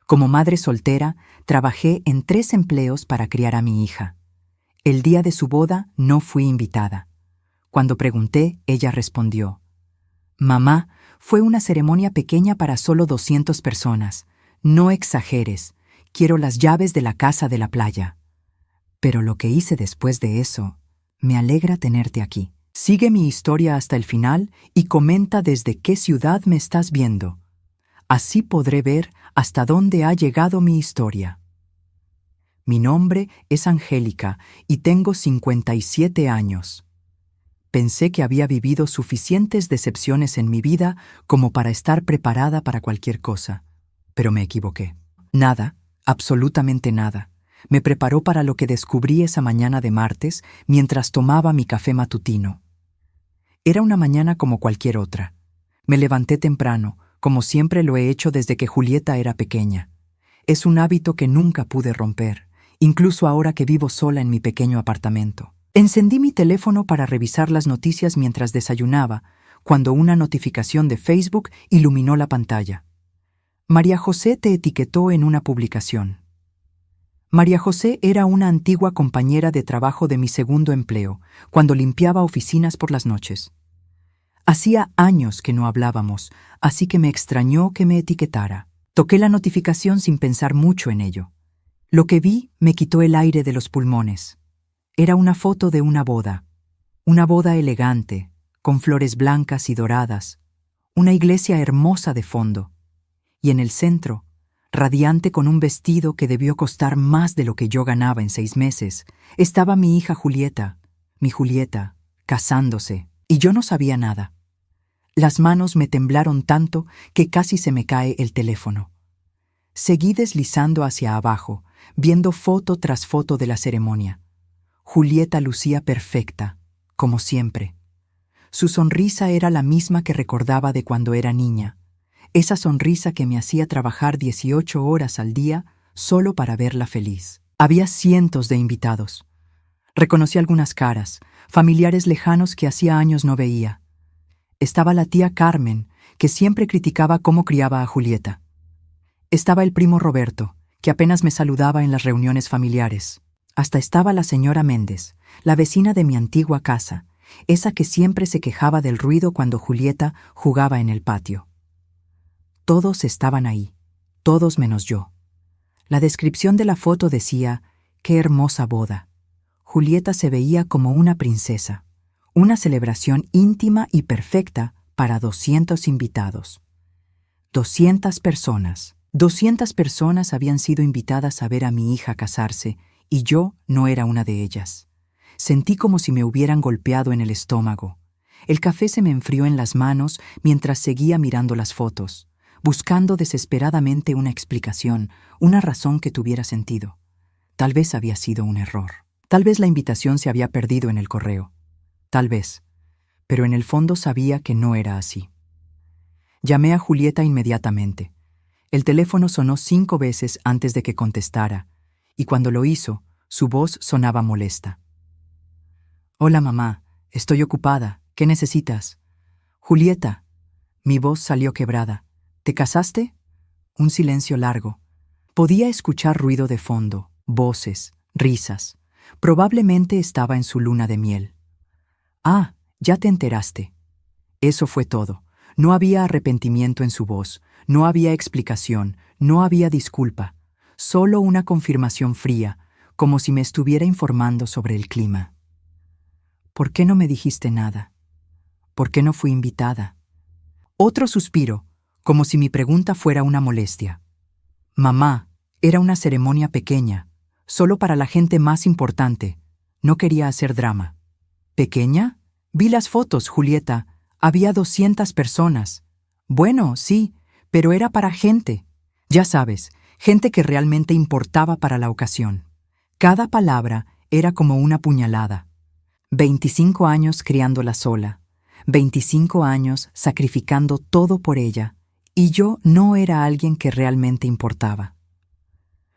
Como madre soltera, trabajé en 3 empleos para criar a mi hija. El día de su boda no fui invitada. Cuando pregunté, ella respondió: «Mamá, fue una ceremonia pequeña para solo 200 personas. No exageres. Quiero las llaves de la casa de la playa». Pero lo que hice después de eso, me alegra tenerte aquí. Sigue mi historia hasta el final y comenta desde qué ciudad me estás viendo. Así podré ver hasta dónde ha llegado mi historia. Mi nombre es Angélica y tengo 57 años. Pensé que había vivido suficientes decepciones en mi vida como para estar preparada para cualquier cosa, pero me equivoqué. Nada, absolutamente nada, me preparó para lo que descubrí esa mañana de martes mientras tomaba mi café matutino. Era una mañana como cualquier otra. Me levanté temprano, como siempre lo he hecho desde que Julieta era pequeña. Es un hábito que nunca pude romper, incluso ahora que vivo sola en mi pequeño apartamento. Encendí mi teléfono para revisar las noticias mientras desayunaba, cuando una notificación de Facebook iluminó la pantalla. María José te etiquetó en una publicación. María José era una antigua compañera de trabajo de mi segundo empleo, cuando limpiaba oficinas por las noches. Hacía años que no hablábamos, así que me extrañó que me etiquetara. Toqué la notificación sin pensar mucho en ello. Lo que vi me quitó el aire de los pulmones. Era una foto de una boda elegante, con flores blancas y doradas, una iglesia hermosa de fondo, y en el centro, radiante con un vestido que debió costar más de lo que yo ganaba en 6 meses, estaba mi hija Julieta, mi Julieta, casándose, y yo no sabía nada. Las manos me temblaron tanto que casi se me cae el teléfono. Seguí deslizando hacia abajo, viendo foto tras foto de la ceremonia. Julieta lucía perfecta, como siempre. Su sonrisa era la misma que recordaba de cuando era niña, esa sonrisa que me hacía trabajar 18 horas al día solo para verla feliz. Había cientos de invitados. Reconocí algunas caras, familiares lejanos que hacía años no veía. Estaba la tía Carmen, que siempre criticaba cómo criaba a Julieta. Estaba el primo Roberto, que apenas me saludaba en las reuniones familiares. Hasta estaba la señora Méndez, la vecina de mi antigua casa, esa que siempre se quejaba del ruido cuando Julieta jugaba en el patio. Todos estaban ahí, todos menos yo. La descripción de la foto decía: «Qué hermosa boda». Julieta se veía como una princesa. Una celebración íntima y perfecta para 200 invitados. 200 personas. 200 personas habían sido invitadas a ver a mi hija casarse, y yo no era una de ellas. Sentí como si me hubieran golpeado en el estómago. El café se me enfrió en las manos mientras seguía mirando las fotos, buscando desesperadamente una explicación, una razón que tuviera sentido. Tal vez había sido un error. Tal vez la invitación se había perdido en el correo. Tal vez, pero en el fondo sabía que no era así. Llamé a Julieta inmediatamente. El teléfono sonó 5 veces antes de que contestara, y cuando lo hizo, su voz sonaba molesta. «Hola, mamá, estoy ocupada. ¿Qué necesitas?» «Julieta». Mi voz salió quebrada. «¿Te casaste?» Un silencio largo. Podía escuchar ruido de fondo, voces, risas. Probablemente estaba en su luna de miel. «Ah, ya te enteraste». Eso fue todo. No había arrepentimiento en su voz, no había explicación, no había disculpa, solo una confirmación fría, como si me estuviera informando sobre el clima. «¿Por qué no me dijiste nada? ¿Por qué no fui invitada?» Otro suspiro, como si mi pregunta fuera una molestia. «Mamá, era una ceremonia pequeña, solo para la gente más importante. No quería hacer drama». «¿Pequeña? Vi las fotos, Julieta. Había 200 personas. Bueno, sí, pero era para gente. Ya sabes, gente que realmente importaba para la ocasión». Cada palabra era como una puñalada. 25 años criándola sola, 25 años sacrificando todo por ella, y yo no era alguien que realmente importaba.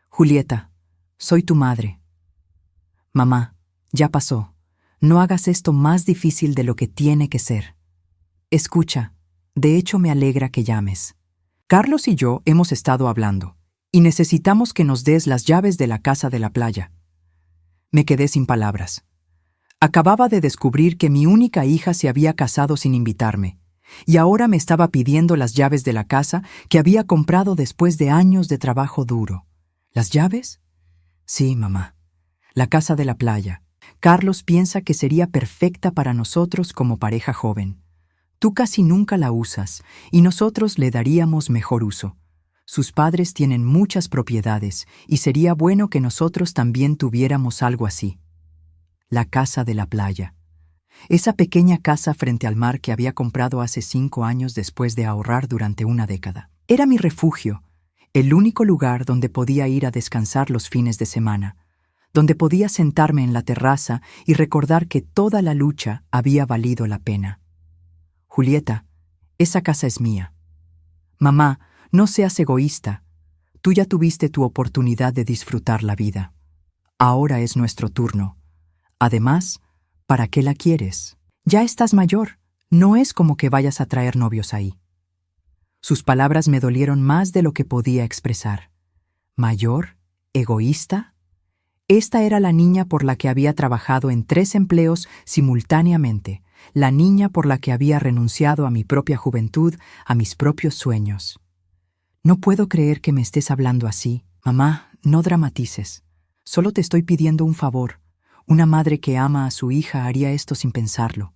«Julieta, soy tu madre». «Mamá, ya pasó. No hagas esto más difícil de lo que tiene que ser. Escucha, de hecho me alegra que llames. Carlos y yo hemos estado hablando, y necesitamos que nos des las llaves de la casa de la playa. Me quedé sin palabras. Acababa de descubrir que mi única hija se había casado sin invitarme, y ahora me estaba pidiendo las llaves de la casa que había comprado después de años de trabajo duro. ¿Las llaves? Sí, mamá. La casa de la playa. Carlos piensa que sería perfecta para nosotros como pareja joven. Tú casi nunca la usas, y nosotros le daríamos mejor uso. Sus padres tienen muchas propiedades, y sería bueno que nosotros también tuviéramos algo así. La casa de la playa. Esa pequeña casa frente al mar que había comprado hace 5 años después de ahorrar durante una década. Era mi refugio, el único lugar donde podía ir a descansar los fines de semana, donde podía sentarme en la terraza y recordar que toda la lucha había valido la pena. Julieta, esa casa es mía. Mamá, no seas egoísta. Tú ya tuviste tu oportunidad de disfrutar la vida. Ahora es nuestro turno. Además, ¿para qué la quieres? Ya estás mayor. No es como que vayas a traer novios ahí. Sus palabras me dolieron más de lo que podía expresar. ¿Mayor? ¿Egoísta? Esta era la niña por la que había trabajado en 3 empleos simultáneamente, la niña por la que había renunciado a mi propia juventud, a mis propios sueños. No puedo creer que me estés hablando así. Mamá, no dramatices. Solo te estoy pidiendo un favor. Una madre que ama a su hija haría esto sin pensarlo.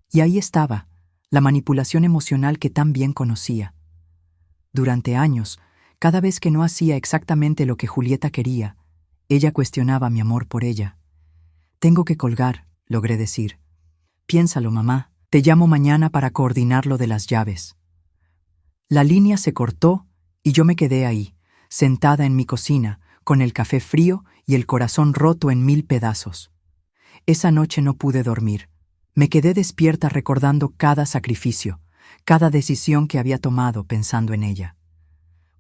Y ahí estaba, la manipulación emocional que tan bien conocía. Durante años, cada vez que no hacía exactamente lo que Julieta quería, ella cuestionaba mi amor por ella. Tengo que colgar, logré decir. Piénsalo, mamá. Te llamo mañana para coordinar lo de las llaves. La línea se cortó y yo me quedé ahí, sentada en mi cocina, con el café frío y el corazón roto en 1000 pedazos. Esa noche no pude dormir. Me quedé despierta recordando cada sacrificio, cada decisión que había tomado pensando en ella.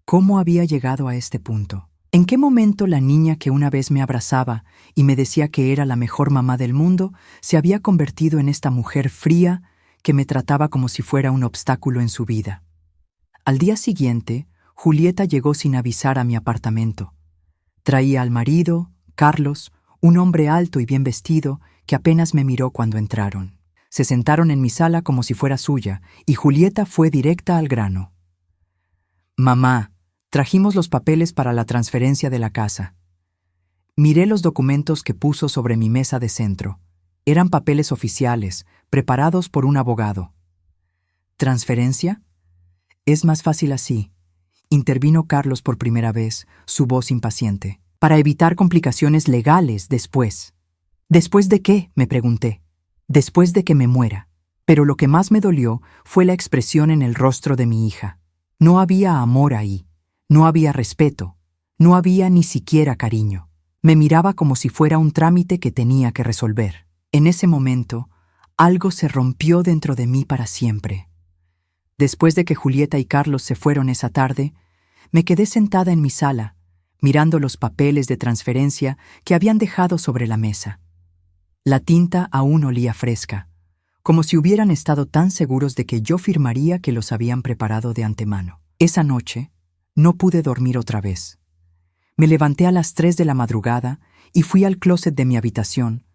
¿Cómo había llegado a este punto? ¿En qué momento la niña que una vez me abrazaba y me decía que era la mejor mamá del mundo se había convertido en esta mujer fría que me trataba como si fuera un obstáculo en su vida? Al día siguiente, Julieta llegó sin avisar a mi apartamento. Traía al marido, Carlos, un hombre alto y bien vestido que apenas me miró cuando entraron. Se sentaron en mi sala como si fuera suya y Julieta fue directa al grano. Mamá, trajimos los papeles para la transferencia de la casa. Miré los documentos que puso sobre mi mesa de centro. Eran papeles oficiales, preparados por un abogado. ¿Transferencia? Es más fácil así. Intervino Carlos por primera vez, su voz impaciente, para evitar complicaciones legales después. ¿Después de qué?, me pregunté. Después de que me muera. Pero lo que más me dolió fue la expresión en el rostro de mi hija. No había amor ahí, no había respeto, no había ni siquiera cariño. Me miraba como si fuera un trámite que tenía que resolver. En ese momento, algo se rompió dentro de mí para siempre. Después de que Julieta y Carlos se fueron esa tarde, me quedé sentada en mi sala, mirando los papeles de transferencia que habían dejado sobre la mesa. La tinta aún olía fresca, como si hubieran estado tan seguros de que yo firmaría que los habían preparado de antemano. Esa noche, no pude dormir otra vez. Me levanté a las 3 de la madrugada y fui al closet de mi habitación,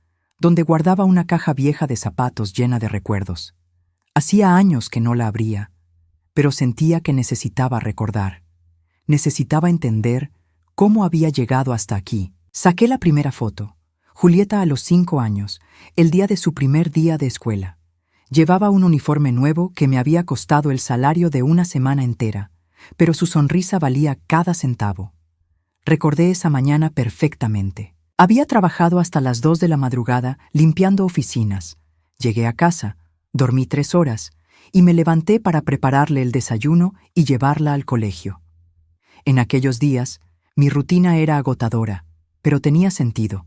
donde guardaba una caja vieja de zapatos llena de recuerdos. Hacía años que no la abría, pero sentía que necesitaba recordar. Necesitaba entender cómo había llegado hasta aquí. Saqué la primera foto. Julieta a los 5 años, el día de su primer día de escuela. Llevaba un uniforme nuevo que me había costado el salario de una semana entera, pero su sonrisa valía cada centavo. Recordé esa mañana perfectamente. Había trabajado hasta las 2 de la madrugada limpiando oficinas. Llegué a casa, dormí 3 horas y me levanté para prepararle el desayuno y llevarla al colegio. En aquellos días, mi rutina era agotadora, pero tenía sentido.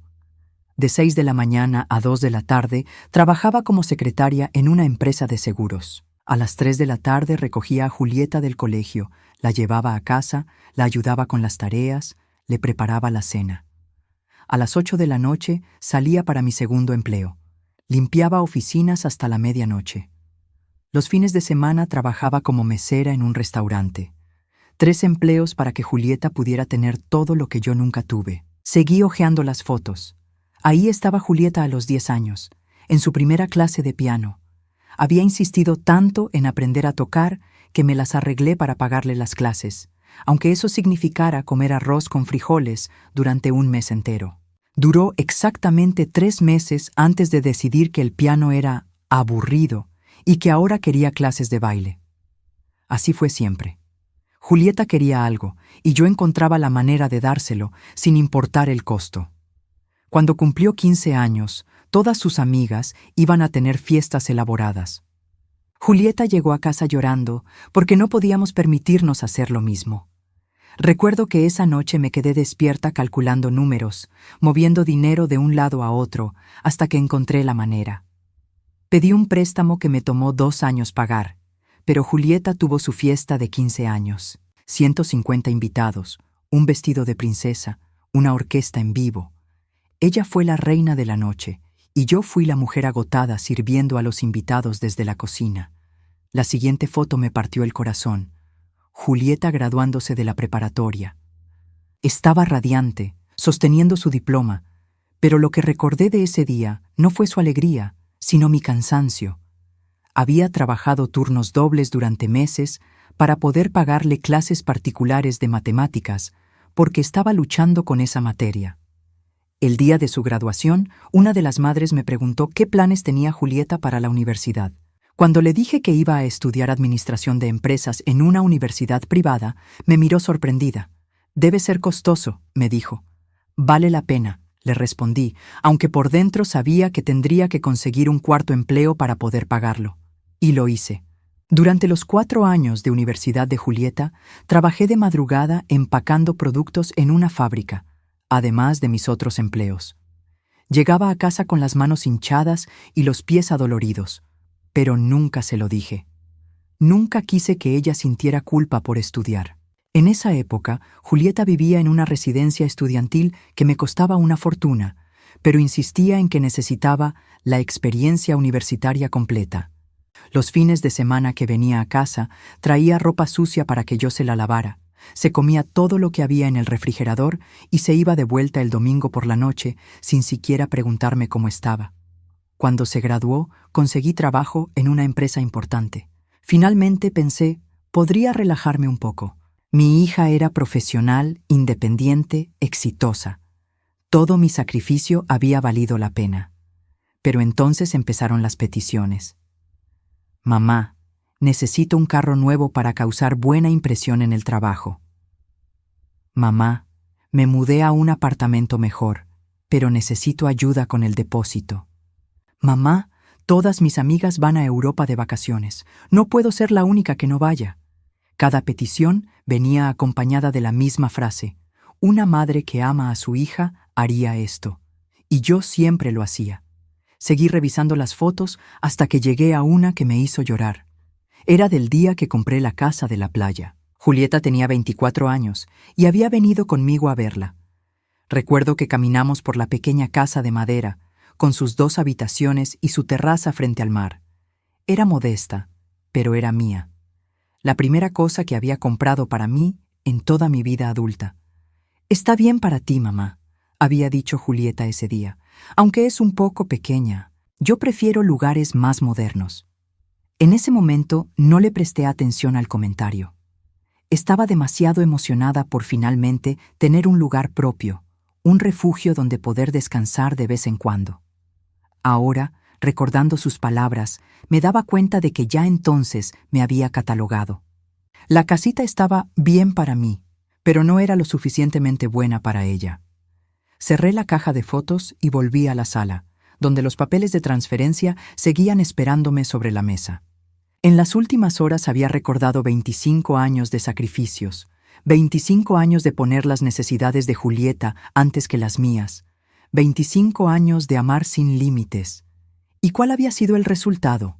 De 6 de la mañana a 2 de la tarde trabajaba como secretaria en una empresa de seguros. A las 3 de la tarde recogía a Julieta del colegio, la llevaba a casa, la ayudaba con las tareas, le preparaba la cena. A las 8 de la noche salía para mi segundo empleo. Limpiaba oficinas hasta la medianoche. Los fines de semana trabajaba como mesera en un restaurante. 3 empleos para que Julieta pudiera tener todo lo que yo nunca tuve. Seguí hojeando las fotos. Ahí estaba Julieta a los 10 años, en su primera clase de piano. Había insistido tanto en aprender a tocar que me las arreglé para pagarle las clases, aunque eso significara comer arroz con frijoles durante un mes entero. Duró exactamente 3 meses antes de decidir que el piano era aburrido y que ahora quería clases de baile. Así fue siempre. Julieta quería algo y yo encontraba la manera de dárselo sin importar el costo. Cuando cumplió 15 años, todas sus amigas iban a tener fiestas elaboradas. Julieta llegó a casa llorando porque no podíamos permitirnos hacer lo mismo. Recuerdo que esa noche me quedé despierta calculando números, moviendo dinero de un lado a otro, hasta que encontré la manera. Pedí un préstamo que me tomó 2 años pagar, pero Julieta tuvo su fiesta de 15 años, 150 invitados, un vestido de princesa, una orquesta en vivo. Ella fue la reina de la noche, y yo fui la mujer agotada sirviendo a los invitados desde la cocina. La siguiente foto me partió el corazón. Julieta graduándose de la preparatoria. Estaba radiante, sosteniendo su diploma, pero lo que recordé de ese día no fue su alegría, sino mi cansancio. Había trabajado turnos dobles durante meses para poder pagarle clases particulares de matemáticas, porque estaba luchando con esa materia. El día de su graduación, una de las madres me preguntó qué planes tenía Julieta para la universidad. Cuando le dije que iba a estudiar administración de empresas en una universidad privada, me miró sorprendida. «Debe ser costoso», me dijo. «Vale la pena», le respondí, aunque por dentro sabía que tendría que conseguir un cuarto empleo para poder pagarlo. Y lo hice. Durante los 4 años de universidad de Julieta, trabajé de madrugada empacando productos en una fábrica, además de mis otros empleos. Llegaba a casa con las manos hinchadas y los pies adoloridos, pero nunca se lo dije. Nunca quise que ella sintiera culpa por estudiar. En esa época, Julieta vivía en una residencia estudiantil que me costaba una fortuna, pero insistía en que necesitaba la experiencia universitaria completa. Los fines de semana que venía a casa, traía ropa sucia para que yo se la lavara. Se comía todo lo que había en el refrigerador y se iba de vuelta el domingo por la noche sin siquiera preguntarme cómo estaba. Cuando se graduó, conseguí trabajo en una empresa importante. Finalmente pensé, podría relajarme un poco. Mi hija era profesional, independiente, exitosa. Todo mi sacrificio había valido la pena. Pero entonces empezaron las peticiones. «Mamá, necesito un carro nuevo para causar buena impresión en el trabajo». «Mamá, me mudé a un apartamento mejor, pero necesito ayuda con el depósito». «Mamá, todas mis amigas van a Europa de vacaciones. No puedo ser la única que no vaya». Cada petición venía acompañada de la misma frase: «Una madre que ama a su hija haría esto». Y yo siempre lo hacía. Seguí revisando las fotos hasta que llegué a una que me hizo llorar. Era del día que compré la casa de la playa. Julieta tenía 24 años y había venido conmigo a verla. Recuerdo que caminamos por la pequeña casa de madera, con sus 2 habitaciones y su terraza frente al mar. Era modesta, pero era mía. La primera cosa que había comprado para mí en toda mi vida adulta. «Está bien para ti, mamá», había dicho Julieta ese día, «aunque es un poco pequeña. Yo prefiero lugares más modernos». En ese momento no le presté atención al comentario. Estaba demasiado emocionada por finalmente tener un lugar propio, un refugio donde poder descansar de vez en cuando. Ahora, recordando sus palabras, me daba cuenta de que ya entonces me había catalogado. La casita estaba bien para mí, pero no era lo suficientemente buena para ella. Cerré la caja de fotos y volví a la sala, donde los papeles de transferencia seguían esperándome sobre la mesa. En las últimas horas había recordado 25 años de sacrificios, 25 años de poner las necesidades de Julieta antes que las mías, 25 años de amar sin límites. ¿Y cuál había sido el resultado?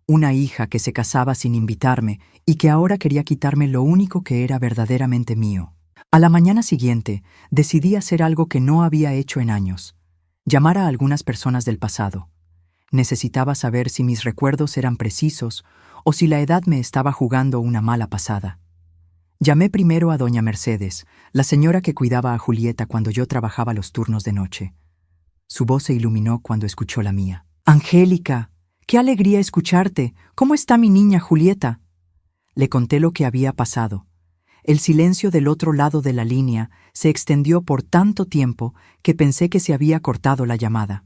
Una hija que se casaba sin invitarme y que ahora quería quitarme lo único que era verdaderamente mío. A la mañana siguiente, decidí hacer algo que no había hecho en años: llamar a algunas personas del pasado. Necesitaba saber si mis recuerdos eran precisos o si la edad me estaba jugando una mala pasada. Llamé primero a doña Mercedes, la señora que cuidaba a Julieta cuando yo trabajaba los turnos de noche. Su voz se iluminó cuando escuchó la mía. «Angélica, qué alegría escucharte. ¿Cómo está mi niña Julieta?» Le conté lo que había pasado. El silencio del otro lado de la línea se extendió por tanto tiempo que pensé que se había cortado la llamada.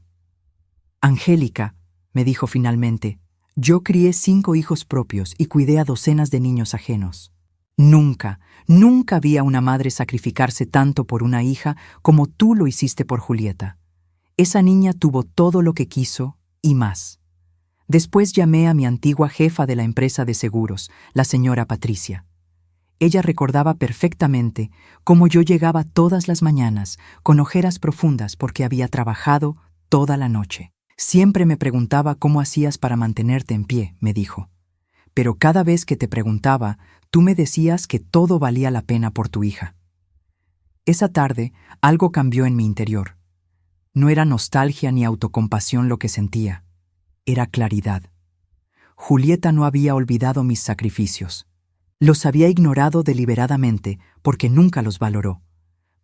«Angélica», me dijo finalmente, «yo crié 5 hijos propios y cuidé a docenas de niños ajenos. Nunca, nunca vi a una madre sacrificarse tanto por una hija como tú lo hiciste por Julieta. Esa niña tuvo todo lo que quiso y más». Después llamé a mi antigua jefa de la empresa de seguros, la señora Patricia. Ella recordaba perfectamente cómo yo llegaba todas las mañanas con ojeras profundas porque había trabajado toda la noche. «Siempre me preguntaba cómo hacías para mantenerte en pie», me dijo. «Pero cada vez que te preguntaba, tú me decías que todo valía la pena por tu hija». Esa tarde, algo cambió en mi interior. No era nostalgia ni autocompasión lo que sentía. Era claridad. Julieta no había olvidado mis sacrificios. Los había ignorado deliberadamente porque nunca los valoró.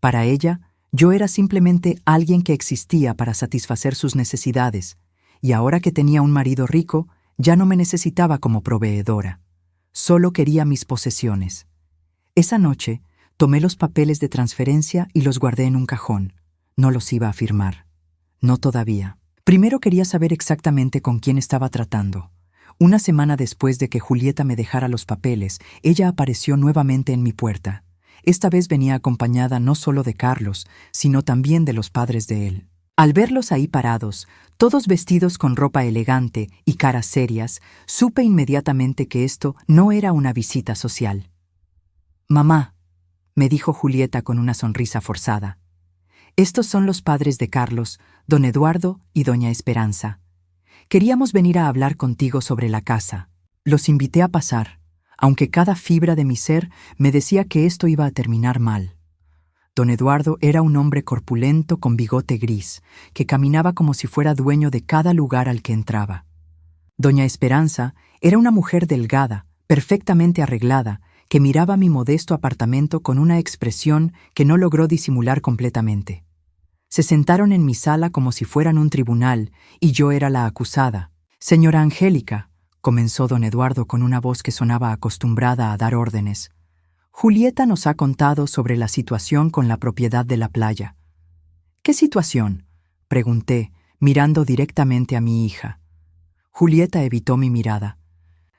Para ella, yo era simplemente alguien que existía para satisfacer sus necesidades, y ahora que tenía un marido rico, ya no me necesitaba como proveedora. Solo quería mis posesiones. Esa noche, tomé los papeles de transferencia y los guardé en un cajón. No los iba a firmar. No todavía. Primero quería saber exactamente con quién estaba tratando. Una semana después de que Julieta me dejara los papeles, ella apareció nuevamente en mi puerta. Esta vez venía acompañada no solo de Carlos, sino también de los padres de él. Al verlos ahí parados, todos vestidos con ropa elegante y caras serias, supe inmediatamente que esto no era una visita social. «Mamá», me dijo Julieta con una sonrisa forzada, «estos son los padres de Carlos, don Eduardo y doña Esperanza. Queríamos venir a hablar contigo sobre la casa. Los invité a pasar, aunque cada fibra de mi ser me decía que esto iba a terminar mal». Don Eduardo era un hombre corpulento con bigote gris, que caminaba como si fuera dueño de cada lugar al que entraba. Doña Esperanza era una mujer delgada, perfectamente arreglada, que miraba mi modesto apartamento con una expresión que no logró disimular completamente. Se sentaron en mi sala como si fueran un tribunal, y yo era la acusada. «Señora Angélica», comenzó don Eduardo con una voz que sonaba acostumbrada a dar órdenes, «Julieta nos ha contado sobre la situación con la propiedad de la playa». «¿Qué situación?», pregunté, mirando directamente a mi hija. Julieta evitó mi mirada.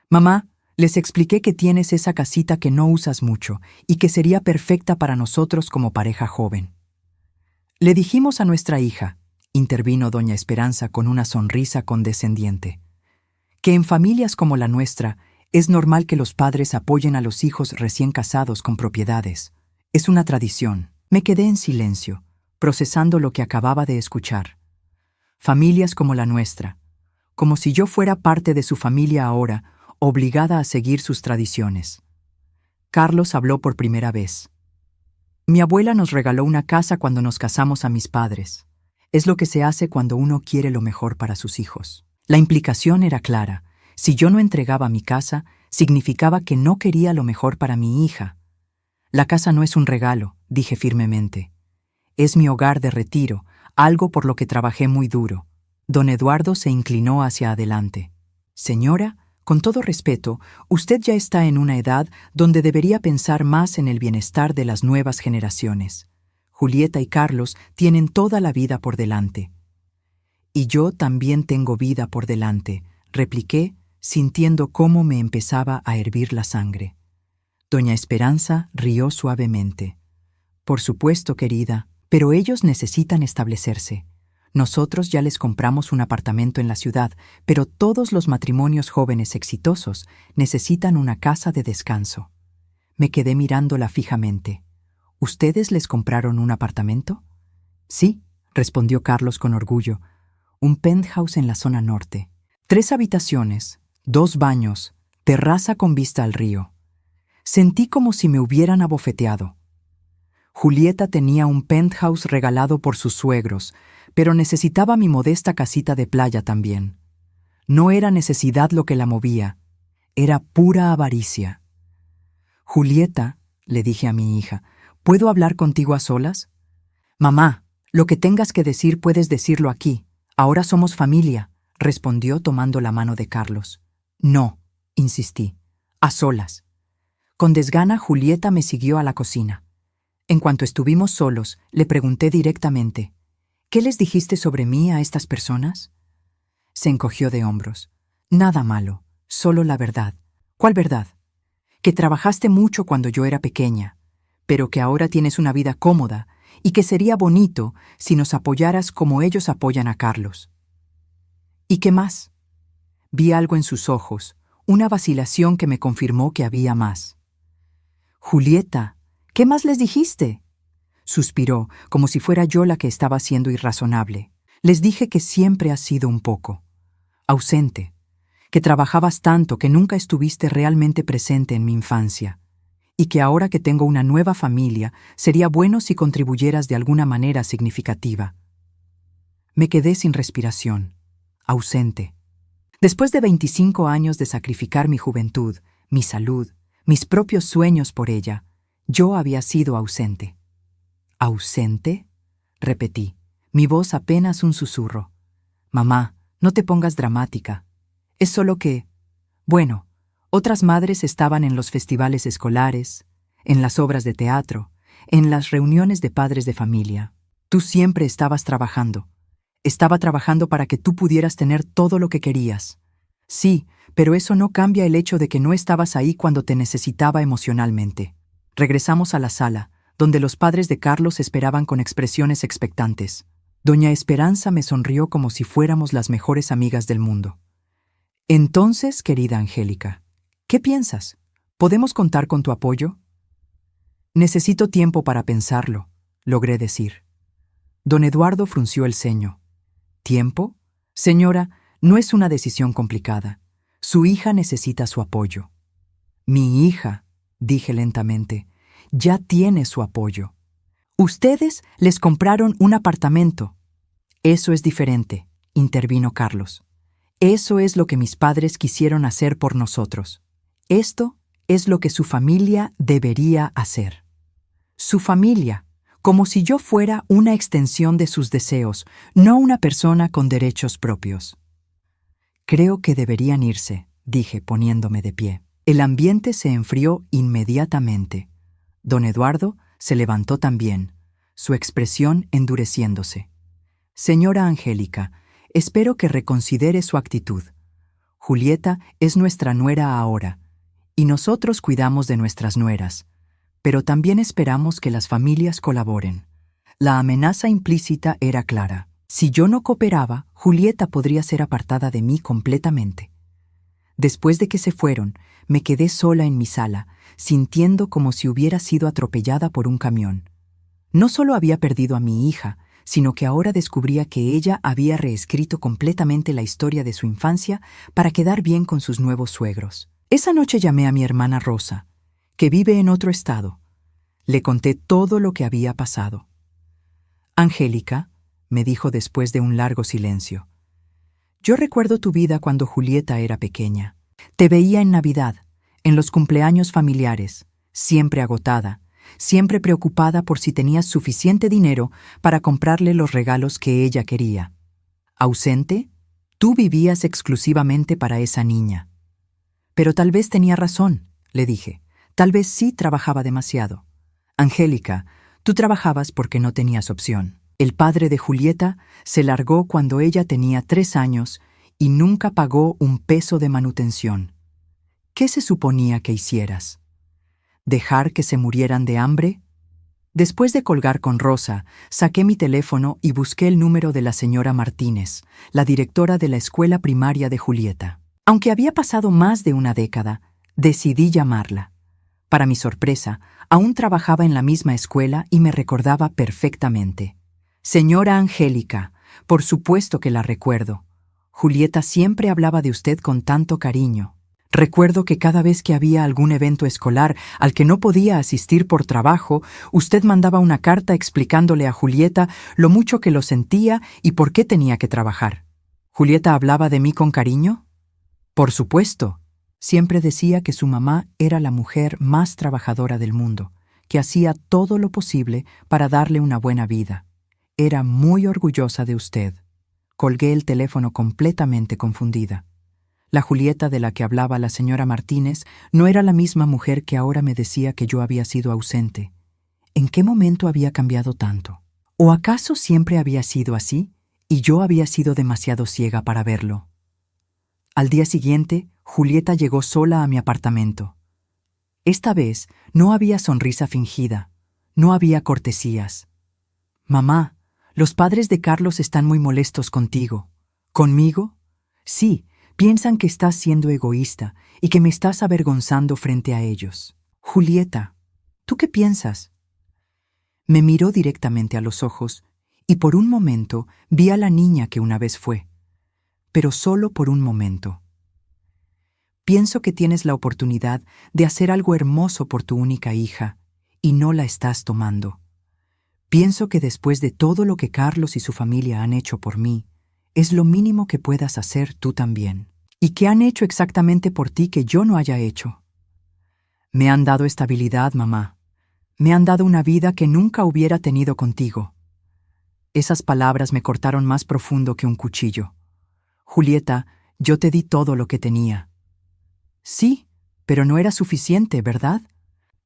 «Mamá, les expliqué que tienes esa casita que no usas mucho y que sería perfecta para nosotros como pareja joven». «Le dijimos a nuestra hija», intervino doña Esperanza con una sonrisa condescendiente, «que en familias como la nuestra es normal que los padres apoyen a los hijos recién casados con propiedades. Es una tradición». Me quedé en silencio, procesando lo que acababa de escuchar. Familias como la nuestra, como si yo fuera parte de su familia ahora, obligada a seguir sus tradiciones. Carlos habló por primera vez. «Mi abuela nos regaló una casa cuando nos casamos a mis padres. Es lo que se hace cuando uno quiere lo mejor para sus hijos». La implicación era clara. Si yo no entregaba mi casa, significaba que no quería lo mejor para mi hija. «La casa no es un regalo», dije firmemente. «Es mi hogar de retiro, algo por lo que trabajé muy duro». Don Eduardo se inclinó hacia adelante. «Señora, con todo respeto, usted ya está en una edad donde debería pensar más en el bienestar de las nuevas generaciones. Julieta y Carlos tienen toda la vida por delante». «Y yo también tengo vida por delante», repliqué, sintiendo cómo me empezaba a hervir la sangre. Doña Esperanza rió suavemente. «Por supuesto, querida, pero ellos necesitan establecerse. Nosotros ya les compramos un apartamento en la ciudad, pero todos los matrimonios jóvenes exitosos necesitan una casa de descanso». Me quedé mirándola fijamente. «¿Ustedes les compraron un apartamento?» «Sí», respondió Carlos con orgullo. «Un penthouse en la zona norte. 3 habitaciones, 2 baños, terraza con vista al río». Sentí como si me hubieran abofeteado. Julieta tenía un penthouse regalado por sus suegros, pero necesitaba mi modesta casita de playa también. No era necesidad lo que la movía, era pura avaricia. Julieta, le dije a mi hija, ¿puedo hablar contigo a solas? Mamá, lo que tengas que decir puedes decirlo aquí. Ahora somos familia, respondió tomando la mano de Carlos. No, insistí, a solas. Con desgana, Julieta me siguió a la cocina. En cuanto estuvimos solos, le pregunté directamente, ¿qué les dijiste sobre mí a estas personas? Se encogió de hombros. Nada malo, solo la verdad. ¿Cuál verdad? Que trabajaste mucho cuando yo era pequeña, pero que ahora tienes una vida cómoda y que sería bonito si nos apoyaras como ellos apoyan a Carlos. ¿Y qué más? Vi algo en sus ojos, una vacilación que me confirmó que había más. Julieta, ¿qué más les dijiste? Suspiró, como si fuera yo la que estaba siendo irrazonable. Les dije que siempre has sido un poco ausente, que trabajabas tanto que nunca estuviste realmente presente en mi infancia, y que ahora que tengo una nueva familia, sería bueno si contribuyeras de alguna manera significativa. Me quedé sin respiración, ausente. Después de 25 años de sacrificar mi juventud, mi salud, mis propios sueños por ella, yo había sido ausente. ¿Ausente? Repetí, mi voz apenas un susurro. Mamá, no te pongas dramática. Es solo que, bueno, otras madres estaban en los festivales escolares, en las obras de teatro, en las reuniones de padres de familia. Tú siempre estabas trabajando. Estaba trabajando para que tú pudieras tener todo lo que querías. Sí, pero eso no cambia el hecho de que no estabas ahí cuando te necesitaba emocionalmente. Regresamos a la sala, donde los padres de Carlos esperaban con expresiones expectantes. Doña Esperanza me sonrió como si fuéramos las mejores amigas del mundo. Entonces, querida Angélica, ¿qué piensas? ¿Podemos contar con tu apoyo? Necesito tiempo para pensarlo, logré decir. Don Eduardo frunció el ceño. ¿Tiempo? Señora, no es una decisión complicada. Su hija necesita su apoyo. Mi hija, dije lentamente, ya tiene su apoyo. Ustedes les compraron un apartamento. Eso es diferente, intervino Carlos. Eso es lo que mis padres quisieron hacer por nosotros. Esto es lo que su familia debería hacer. Su familia, como si yo fuera una extensión de sus deseos, no una persona con derechos propios. Creo que deberían irse, dije poniéndome de pie. El ambiente se enfrió inmediatamente. Don Eduardo se levantó también, su expresión endureciéndose. Señora Angélica, espero que reconsidere su actitud. Julieta es nuestra nuera ahora, y nosotros cuidamos de nuestras nueras, pero también esperamos que las familias colaboren. La amenaza implícita era clara. Si yo no cooperaba, Julieta podría ser apartada de mí completamente. Después de que se fueron, me quedé sola en mi sala, sintiendo como si hubiera sido atropellada por un camión. No solo había perdido a mi hija, sino que ahora descubría que ella había reescrito completamente la historia de su infancia para quedar bien con sus nuevos suegros. Esa noche llamé a mi hermana Rosa, que vive en otro estado. Le conté todo lo que había pasado. Angélica, me dijo después de un largo silencio, yo recuerdo tu vida cuando Julieta era pequeña. Te veía en Navidad, en los cumpleaños familiares, siempre agotada, siempre preocupada por si tenías suficiente dinero para comprarle los regalos que ella quería. ¿Ausente? Tú vivías exclusivamente para esa niña. Pero tal vez tenía razón, le dije. Tal vez sí trabajaba demasiado. Angélica, tú trabajabas porque no tenías opción. El padre de Julieta se largó cuando ella tenía 3 años y nunca pagó un peso de manutención. ¿Qué se suponía que hicieras? ¿Dejar que se murieran de hambre? Después de colgar con Rosa, saqué mi teléfono y busqué el número de la señora Martínez, la directora de la escuela primaria de Julieta. Aunque había pasado más de una década, decidí llamarla. Para mi sorpresa, aún trabajaba en la misma escuela y me recordaba perfectamente. Señora Angélica, por supuesto que la recuerdo. Julieta siempre hablaba de usted con tanto cariño. Recuerdo que cada vez que había algún evento escolar al que no podía asistir por trabajo, usted mandaba una carta explicándole a Julieta lo mucho que lo sentía y por qué tenía que trabajar. ¿Julieta hablaba de mí con cariño? Por supuesto. Siempre decía que su mamá era la mujer más trabajadora del mundo, que hacía todo lo posible para darle una buena vida. Era muy orgullosa de usted. Colgué el teléfono completamente confundida. La Julieta de la que hablaba la señora Martínez no era la misma mujer que ahora me decía que yo había sido ausente. ¿En qué momento había cambiado tanto? ¿O acaso siempre había sido así y yo había sido demasiado ciega para verlo? Al día siguiente, Julieta llegó sola a mi apartamento. Esta vez no había sonrisa fingida, no había cortesías. «Mamá, los padres de Carlos están muy molestos contigo». ¿Conmigo? Sí, piensan que estás siendo egoísta y que me estás avergonzando frente a ellos. Julieta, ¿tú qué piensas? Me miró directamente a los ojos y por un momento vi a la niña que una vez fue, pero solo por un momento. Pienso que tienes la oportunidad de hacer algo hermoso por tu única hija y no la estás tomando. Pienso que después de todo lo que Carlos y su familia han hecho por mí, es lo mínimo que puedas hacer tú también. ¿Y qué han hecho exactamente por ti que yo no haya hecho? Me han dado estabilidad, mamá. Me han dado una vida que nunca hubiera tenido contigo. Esas palabras me cortaron más profundo que un cuchillo. Julieta, yo te di todo lo que tenía. Sí, pero no era suficiente, ¿verdad?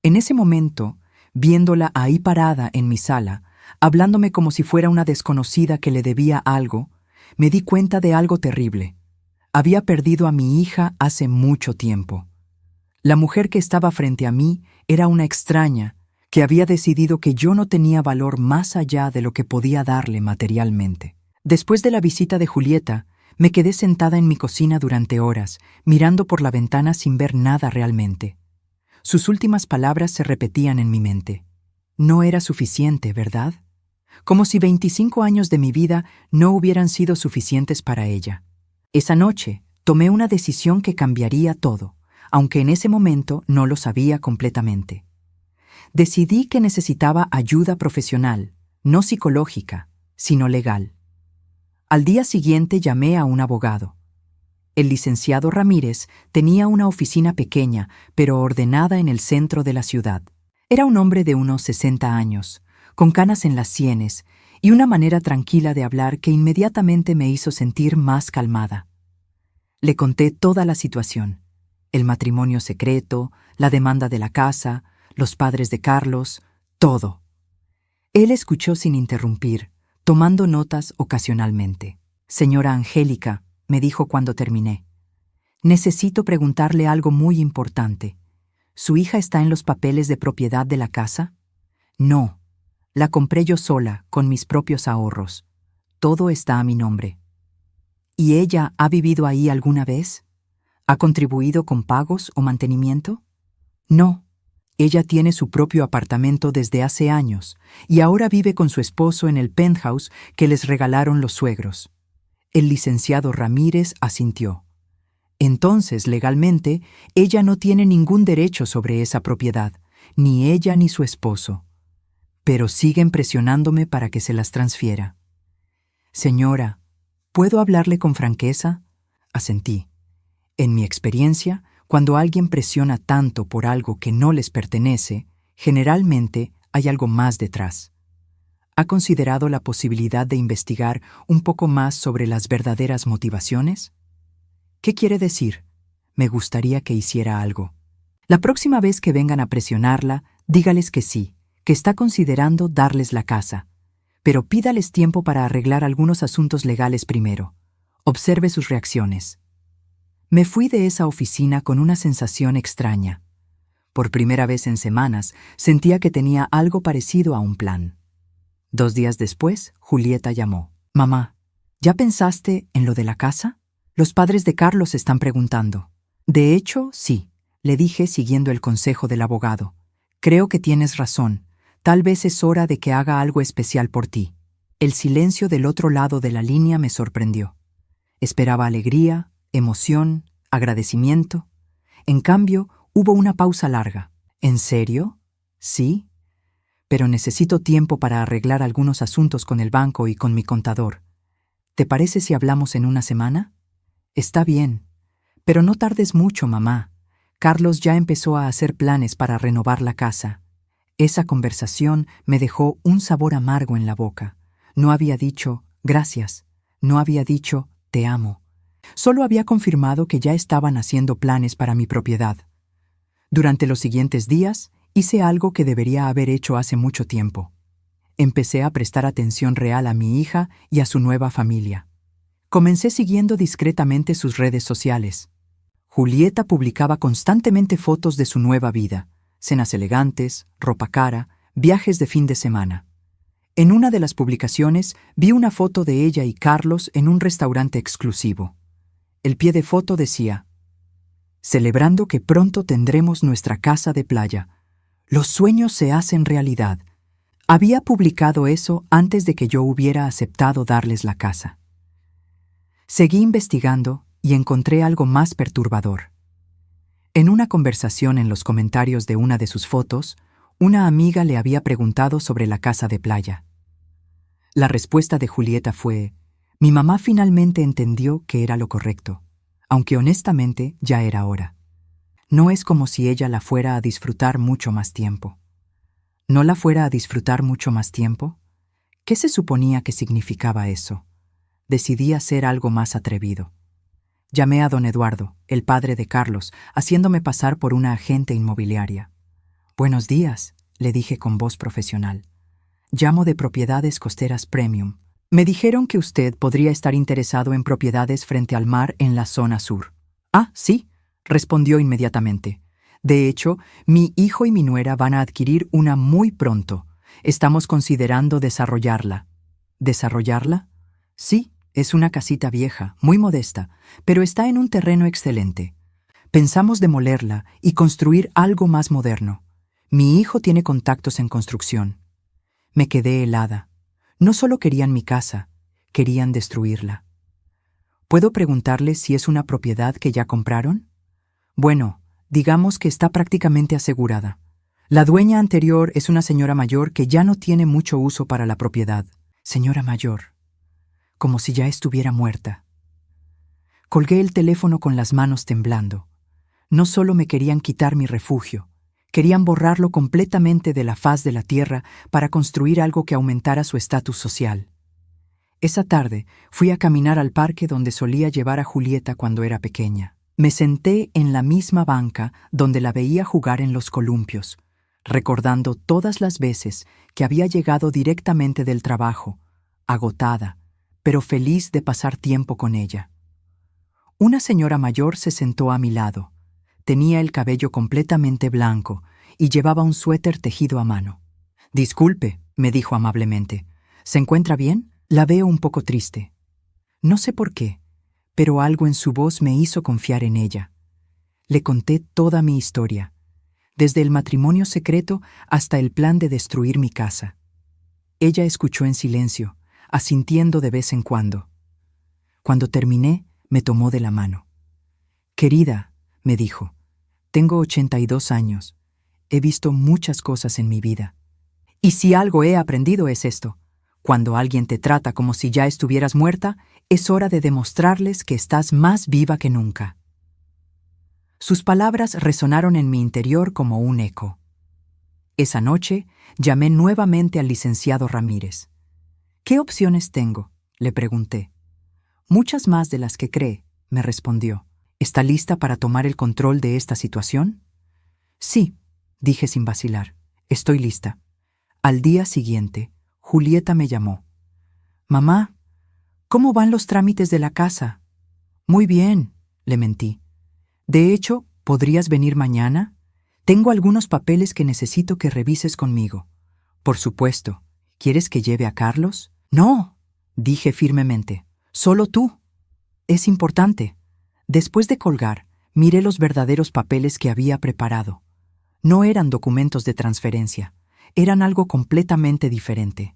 En ese momento, viéndola ahí parada en mi sala, hablándome como si fuera una desconocida que le debía algo, me di cuenta de algo terrible. Había perdido a mi hija hace mucho tiempo. La mujer que estaba frente a mí era una extraña que había decidido que yo no tenía valor más allá de lo que podía darle materialmente. Después de la visita de Julieta, me quedé sentada en mi cocina durante horas, mirando por la ventana sin ver nada realmente. Sus últimas palabras se repetían en mi mente. No era suficiente, ¿verdad? Como si 25 años de mi vida no hubieran sido suficientes para ella. Esa noche tomé una decisión que cambiaría todo, aunque en ese momento no lo sabía completamente. Decidí que necesitaba ayuda profesional, no psicológica, sino legal. Al día siguiente llamé a un abogado. El licenciado Ramírez tenía una oficina pequeña, pero ordenada en el centro de la ciudad. Era un hombre de unos 60 años, con canas en las sienes y una manera tranquila de hablar que inmediatamente me hizo sentir más calmada. Le conté toda la situación: el matrimonio secreto, la demanda de la casa, los padres de Carlos, todo. Él escuchó sin interrumpir, tomando notas ocasionalmente. «Señora Angélica», me dijo cuando terminé, «necesito preguntarle algo muy importante. ¿Su hija está en los papeles de propiedad de la casa?» «No. La compré yo sola, con mis propios ahorros. Todo está a mi nombre». «¿Y ella ha vivido ahí alguna vez? ¿Ha contribuido con pagos o mantenimiento?» «No. Ella tiene su propio apartamento desde hace años y ahora vive con su esposo en el penthouse que les regalaron los suegros». El licenciado Ramírez asintió. «Entonces, legalmente, ella no tiene ningún derecho sobre esa propiedad, ni ella ni su esposo. Pero siguen presionándome para que se las transfiera». «Señora, ¿puedo hablarle con franqueza?», asentí. En mi experiencia, cuando alguien presiona tanto por algo que no les pertenece, generalmente hay algo más detrás. ¿Ha considerado la posibilidad de investigar un poco más sobre las verdaderas motivaciones? ¿Qué quiere decir? Me gustaría que hiciera algo. La próxima vez que vengan a presionarla, dígales que sí, que está considerando darles la casa. Pero pídales tiempo para arreglar algunos asuntos legales primero. Observe sus reacciones. Me fui de esa oficina con una sensación extraña. Por primera vez en semanas, sentía que tenía algo parecido a un plan. 2 días después, Julieta llamó. «Mamá, ¿ya pensaste en lo de la casa? Los padres de Carlos están preguntando». «De hecho, sí», le dije siguiendo el consejo del abogado. «Creo que tienes razón. Tal vez es hora de que haga algo especial por ti». El silencio del otro lado de la línea me sorprendió. Esperaba alegría, emoción, agradecimiento. En cambio, hubo una pausa larga. «¿En serio? Sí. Pero necesito tiempo para arreglar algunos asuntos con el banco y con mi contador. ¿Te parece si hablamos en una semana?» «Está bien. Pero no tardes mucho, mamá. Carlos ya empezó a hacer planes para renovar la casa. Esa conversación me dejó un sabor amargo en la boca. No había dicho gracias, no había dicho te amo. Solo había confirmado que ya estaban haciendo planes para mi propiedad. Durante los siguientes días, hice algo que debería haber hecho hace mucho tiempo. Empecé a prestar atención real a mi hija y a su nueva familia. Comencé siguiendo discretamente sus redes sociales. Julieta publicaba constantemente fotos de su nueva vida, cenas elegantes, ropa cara, viajes de fin de semana. En una de las publicaciones vi una foto de ella y Carlos en un restaurante exclusivo. El pie de foto decía: celebrando que pronto tendremos nuestra casa de playa. Los sueños se hacen realidad. Había publicado eso antes de que yo hubiera aceptado darles la casa. Seguí investigando y encontré algo más perturbador. En una conversación en los comentarios de una de sus fotos, una amiga le había preguntado sobre la casa de playa. La respuesta de Julieta fue: mi mamá finalmente entendió que era lo correcto, aunque honestamente ya era hora. No es como si ella la fuera a disfrutar mucho más tiempo. ¿No la fuera a disfrutar mucho más tiempo? ¿Qué se suponía que significaba eso? Decidí hacer algo más atrevido. Llamé a don Eduardo, el padre de Carlos, haciéndome pasar por una agente inmobiliaria. «Buenos días», le dije con voz profesional. «Llamo de Propiedades Costeras Premium. Me dijeron que usted podría estar interesado en propiedades frente al mar en la zona sur». «Ah, sí», respondió inmediatamente. «De hecho, mi hijo y mi nuera van a adquirir una muy pronto. Estamos considerando desarrollarla». ¿Desarrollarla? Sí, es una casita vieja, muy modesta, pero está en un terreno excelente. Pensamos demolerla y construir algo más moderno. Mi hijo tiene contactos en construcción. Me quedé helada. No solo querían mi casa, querían destruirla. ¿Puedo preguntarles si es una propiedad que ya compraron? Bueno, digamos que está prácticamente asegurada. La dueña anterior es una señora mayor que ya no tiene mucho uso para la propiedad. Señora mayor. Como si ya estuviera muerta. Colgué el teléfono con las manos temblando. No solo me querían quitar mi refugio, querían borrarlo completamente de la faz de la tierra para construir algo que aumentara su estatus social. Esa tarde fui a caminar al parque donde solía llevar a Julieta cuando era pequeña. Me senté en la misma banca donde la veía jugar en los columpios, recordando todas las veces que había llegado directamente del trabajo, agotada, pero feliz de pasar tiempo con ella. Una señora mayor se sentó a mi lado. Tenía el cabello completamente blanco y llevaba un suéter tejido a mano. «Disculpe», me dijo amablemente. «¿Se encuentra bien? La veo un poco triste». No sé por qué, pero algo en su voz me hizo confiar en ella. Le conté toda mi historia, desde el matrimonio secreto hasta el plan de destruir mi casa. Ella escuchó en silencio, asintiendo de vez en cuando. Cuando terminé, me tomó de la mano. «Querida», me dijo, «tengo 82 años. He visto muchas cosas en mi vida. Y si algo he aprendido es esto. Cuando alguien te trata como si ya estuvieras muerta, es hora de demostrarles que estás más viva que nunca». Sus palabras resonaron en mi interior como un eco. Esa noche, llamé nuevamente al licenciado Ramírez. «¿Qué opciones tengo?», le pregunté. «Muchas más de las que cree», me respondió. «¿Está lista para tomar el control de esta situación?» «Sí», dije sin vacilar. «Estoy lista». Al día siguiente, Julieta me llamó. «Mamá, ¿cómo van los trámites de la casa?» «Muy bien», le mentí. «De hecho, ¿podrías venir mañana? Tengo algunos papeles que necesito que revises conmigo». «Por supuesto. ¿Quieres que lleve a Carlos?» «No», dije firmemente. «Solo tú. Es importante». Después de colgar, miré los verdaderos papeles que había preparado. No eran documentos de transferencia, eran algo completamente diferente.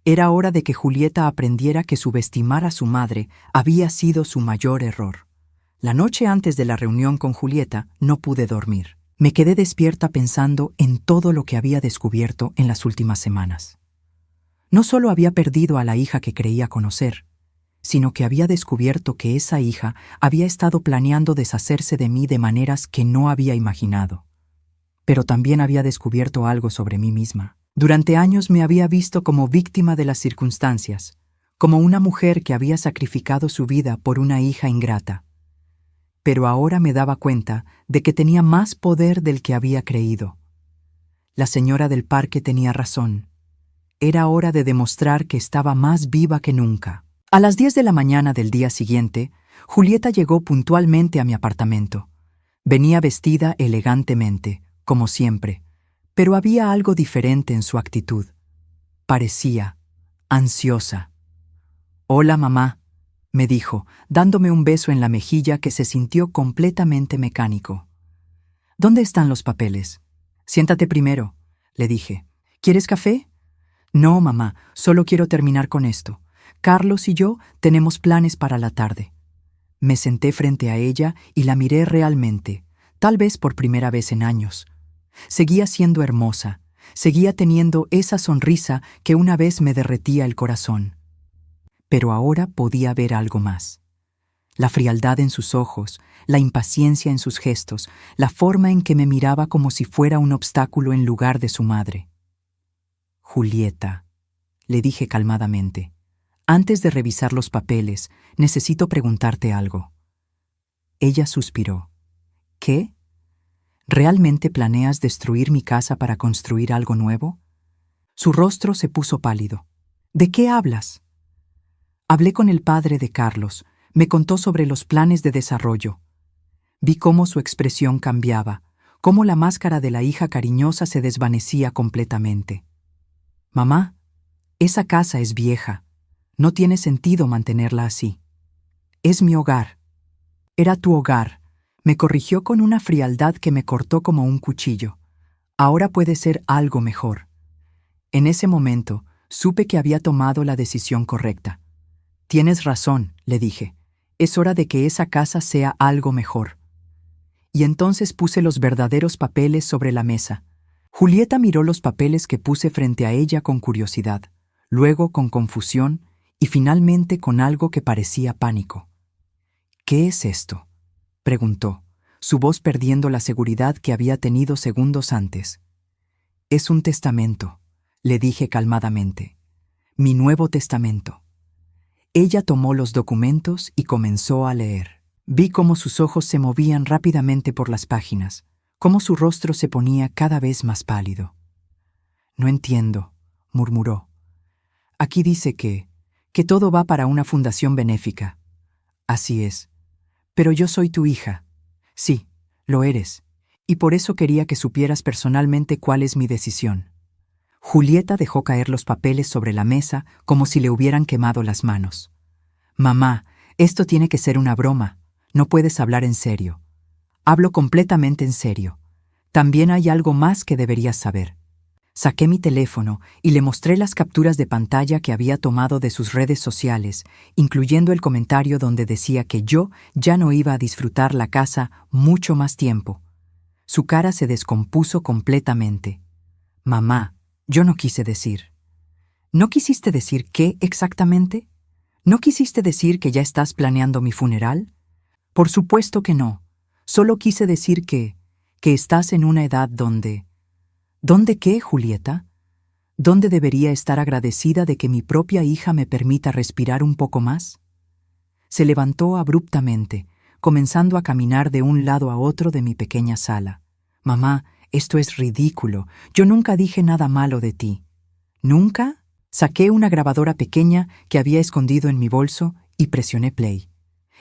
Era hora de que Julieta aprendiera que subestimar a su madre había sido su mayor error. La noche antes de la reunión con Julieta no pude dormir. Me quedé despierta pensando en todo lo que había descubierto en las últimas semanas. No solo había perdido a la hija que creía conocer, sino que había descubierto que esa hija había estado planeando deshacerse de mí de maneras que no había imaginado. pero también había descubierto algo sobre mí misma. Durante años me había visto como víctima de las circunstancias, como una mujer que había sacrificado su vida por una hija ingrata. Pero ahora me daba cuenta de que tenía más poder del que había creído. La señora del parque tenía razón. Era hora de demostrar que estaba más viva que nunca. A las 10 de la mañana del día siguiente, Julieta llegó puntualmente a mi apartamento. Venía vestida elegantemente, como siempre, pero había algo diferente en su actitud. Parecía ansiosa. «Hola, mamá», me dijo, dándome un beso en la mejilla que se sintió completamente mecánico. «¿Dónde están los papeles?» «Siéntate primero», le dije. «¿Quieres café?» «No, mamá, solo quiero terminar con esto. Carlos y yo tenemos planes para la tarde». Me senté frente a ella y la miré realmente, tal vez por primera vez en años. Seguía siendo hermosa, seguía teniendo esa sonrisa que una vez me derretía el corazón. Pero ahora podía ver algo más. La frialdad en sus ojos, la impaciencia en sus gestos, la forma en que me miraba como si fuera un obstáculo en lugar de su madre. «Julieta», le dije calmadamente, «antes de revisar los papeles, necesito preguntarte algo». Ella suspiró. «¿Qué? ¿Realmente planeas destruir mi casa para construir algo nuevo?» Su rostro se puso pálido. «¿De qué hablas?» Hablé con el padre de Carlos. Me contó sobre los planes de desarrollo. Vi cómo su expresión cambiaba, cómo la máscara de la hija cariñosa se desvanecía completamente. «Mamá, esa casa es vieja. No tiene sentido mantenerla así. Es mi hogar». «Era tu hogar», me corrigió con una frialdad que me cortó como un cuchillo. «Ahora puede ser algo mejor». En ese momento, supe que había tomado la decisión correcta. «Tienes razón», le dije. «Es hora de que esa casa sea algo mejor». Y entonces puse los verdaderos papeles sobre la mesa. Julieta miró los papeles que puse frente a ella con curiosidad, luego con confusión y finalmente con algo que parecía pánico. «¿Qué es esto?», preguntó, su voz perdiendo la seguridad que había tenido segundos antes. «Es un testamento», le dije calmadamente. «Mi nuevo testamento». Ella tomó los documentos y comenzó a leer. Vi cómo sus ojos se movían rápidamente por las páginas, cómo su rostro se ponía cada vez más pálido. «No entiendo», murmuró. «Aquí dice que todo va para una fundación benéfica». «Así es. Pero yo soy tu hija». «Sí, lo eres. Y por eso quería que supieras personalmente cuál es mi decisión». Julieta dejó caer los papeles sobre la mesa como si le hubieran quemado las manos. «Mamá, esto tiene que ser una broma. No puedes hablar en serio». «Hablo completamente en serio. También hay algo más que deberías saber». Saqué mi teléfono y le mostré las capturas de pantalla que había tomado de sus redes sociales, incluyendo el comentario donde decía que yo ya no iba a disfrutar la casa mucho más tiempo. Su cara se descompuso completamente. «Mamá, yo no quise decir». «¿No quisiste decir qué exactamente? ¿No quisiste decir que ya estás planeando mi funeral?» «Por supuesto que no. Solo quise decir que estás en una edad donde...» «¿Dónde qué, Julieta? ¿Dónde debería estar agradecida de que mi propia hija me permita respirar un poco más?» Se levantó abruptamente, comenzando a caminar de un lado a otro de mi pequeña sala. «Mamá, esto es ridículo. Yo nunca dije nada malo de ti». «¿Nunca?» Saqué una grabadora pequeña que había escondido en mi bolso y presioné play.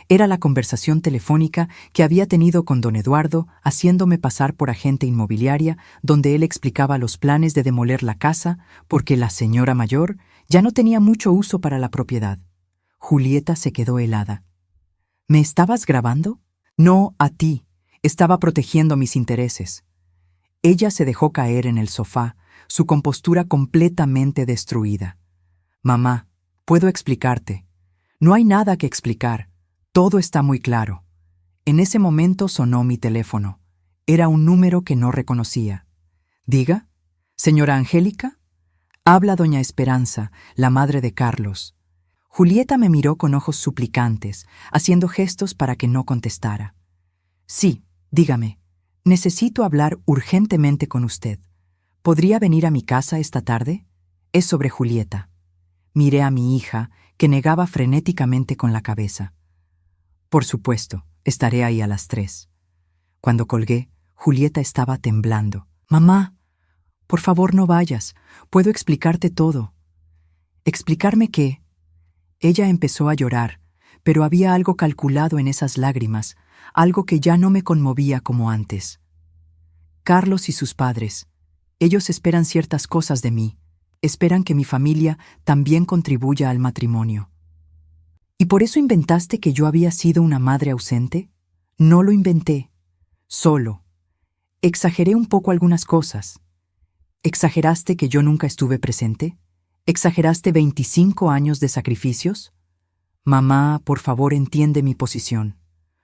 Era la conversación telefónica que había tenido con don Eduardo, haciéndome pasar por agente inmobiliaria, donde él explicaba los planes de demoler la casa porque la señora mayor ya no tenía mucho uso para la propiedad. Julieta se quedó helada. «¿Me estabas grabando?» «No, a ti. Estaba protegiendo mis intereses». Ella se dejó caer en el sofá, su compostura completamente destruida. «Mamá, puedo explicarte». «No hay nada que explicar. Todo está muy claro». En ese momento sonó mi teléfono. Era un número que no reconocía. «Diga, señora Angélica». «Habla doña Esperanza, la madre de Carlos». Julieta me miró con ojos suplicantes, haciendo gestos para que no contestara. «Sí, dígame. Necesito hablar urgentemente con usted. ¿Podría venir a mi casa esta tarde? Es sobre Julieta. Miré a mi hija, que negaba frenéticamente con la cabeza. Por supuesto, estaré ahí a las 3. Cuando colgué, Julieta estaba temblando. Mamá, por favor no vayas. Puedo explicarte todo. ¿Explicarme qué? Ella empezó a llorar, pero había algo calculado en esas lágrimas, algo que ya no me conmovía como antes. Carlos y sus padres. Ellos esperan ciertas cosas de mí. Esperan que mi familia también contribuya al matrimonio. ¿Y por eso inventaste que yo había sido una madre ausente? No lo inventé. Solo. Exageré un poco algunas cosas. ¿Exageraste que yo nunca estuve presente? ¿Exageraste 25 años de sacrificios? Mamá, por favor, entiende mi posición.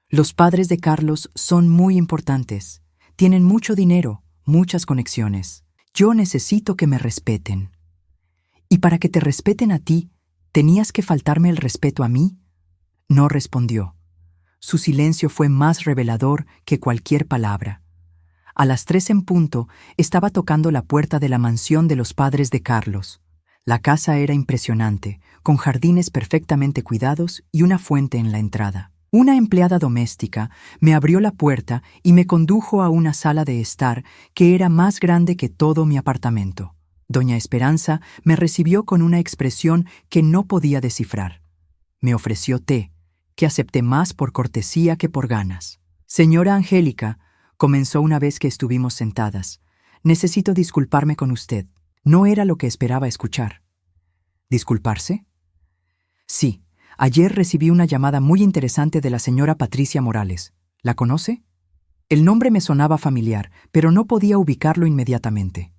Los padres de Carlos son muy importantes. Tienen mucho dinero, muchas conexiones. Yo necesito que me respeten. Y para que te respeten a ti, ¿tenías que faltarme el respeto a mí? No respondió. Su silencio fue más revelador que cualquier palabra. A las 3 en punto, estaba tocando la puerta de la mansión de los padres de Carlos. La casa era impresionante, con jardines perfectamente cuidados y una fuente en la entrada. Una empleada doméstica me abrió la puerta y me condujo a una sala de estar que era más grande que todo mi apartamento. Doña Esperanza me recibió con una expresión que no podía descifrar. Me ofreció té, que acepté más por cortesía que por ganas. Señora Angélica, comenzó una vez que estuvimos sentadas, necesito disculparme con usted. No era lo que esperaba escuchar. ¿Disculparse? Sí, ayer recibí una llamada muy interesante de la señora Patricia Morales. ¿La conoce? El nombre me sonaba familiar, pero no podía ubicarlo inmediatamente.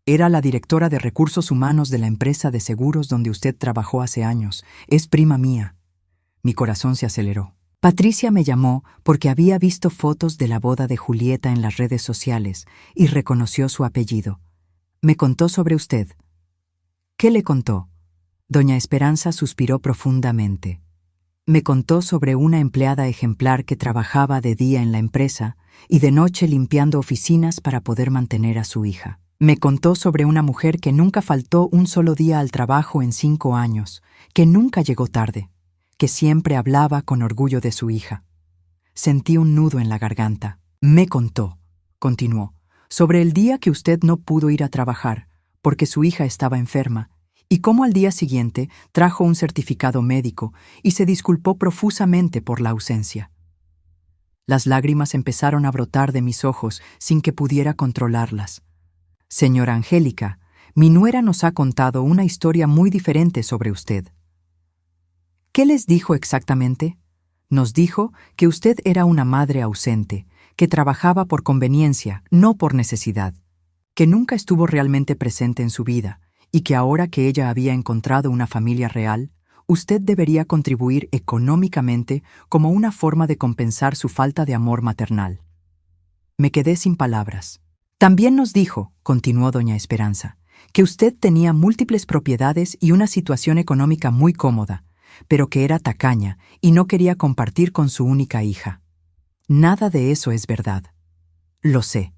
Era la directora de recursos humanos de la empresa de seguros donde usted trabajó hace años. Es prima mía. Mi corazón se aceleró. Patricia me llamó porque había visto fotos de la boda de Julieta en las redes sociales y reconoció su apellido. Me contó sobre usted. ¿Qué le contó? Doña Esperanza suspiró profundamente. Me contó sobre una empleada ejemplar que trabajaba de día en la empresa y de noche limpiando oficinas para poder mantener a su hija. Me contó sobre una mujer que nunca faltó un solo día al trabajo en 5 años, que nunca llegó tarde, que siempre hablaba con orgullo de su hija. Sentí un nudo en la garganta. Me contó, continuó, sobre el día que usted no pudo ir a trabajar porque su hija estaba enferma y cómo al día siguiente trajo un certificado médico y se disculpó profusamente por la ausencia. Las lágrimas empezaron a brotar de mis ojos sin que pudiera controlarlas. Señora Angélica, mi nuera nos ha contado una historia muy diferente sobre usted. ¿Qué les dijo exactamente? Nos dijo que usted era una madre ausente, que trabajaba por conveniencia, no por necesidad, que nunca estuvo realmente presente en su vida y que ahora que ella había encontrado una familia real, usted debería contribuir económicamente como una forma de compensar su falta de amor maternal. Me quedé sin palabras. También nos dijo, continuó doña Esperanza, que usted tenía múltiples propiedades y una situación económica muy cómoda, pero que era tacaña y no quería compartir con su única hija. Nada de eso es verdad. Lo sé.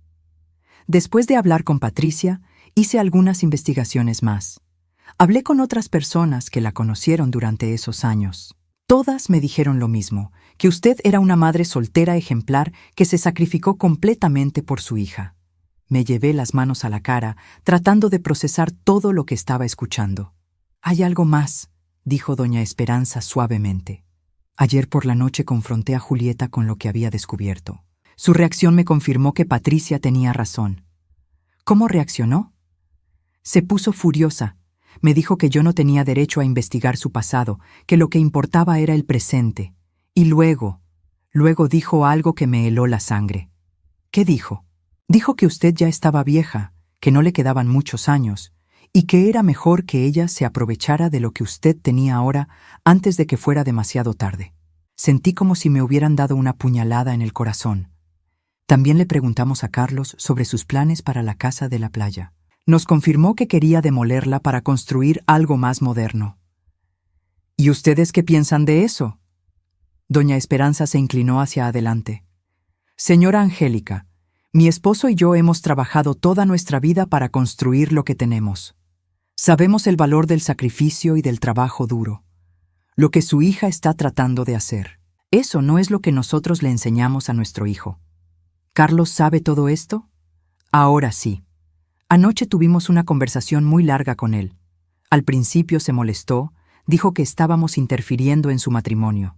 Después de hablar con Patricia, hice algunas investigaciones más. Hablé con otras personas que la conocieron durante esos años. Todas me dijeron lo mismo, que usted era una madre soltera ejemplar que se sacrificó completamente por su hija. Me llevé las manos a la cara, tratando de procesar todo lo que estaba escuchando. Hay algo más, dijo doña Esperanza suavemente. Ayer por la noche confronté a Julieta con lo que había descubierto. Su reacción me confirmó que Patricia tenía razón. ¿Cómo reaccionó? Se puso furiosa. Me dijo que yo no tenía derecho a investigar su pasado, que lo que importaba era el presente. Y luego dijo algo que me heló la sangre. ¿Qué dijo? Dijo que usted ya estaba vieja, que no le quedaban muchos años, y que era mejor que ella se aprovechara de lo que usted tenía ahora antes de que fuera demasiado tarde. Sentí como si me hubieran dado una puñalada en el corazón. También le preguntamos a Carlos sobre sus planes para la casa de la playa. Nos confirmó que quería demolerla para construir algo más moderno. ¿Y ustedes qué piensan de eso? Doña Esperanza se inclinó hacia adelante. Señora Angélica, Mi esposo y yo hemos trabajado toda nuestra vida para construir lo que tenemos. Sabemos el valor del sacrificio y del trabajo duro. Lo que su hija está tratando de hacer. Eso no es lo que nosotros le enseñamos a nuestro hijo. ¿Carlos sabe todo esto? Ahora sí. Anoche tuvimos una conversación muy larga con él. Al principio se molestó, dijo que estábamos interfiriendo en su matrimonio.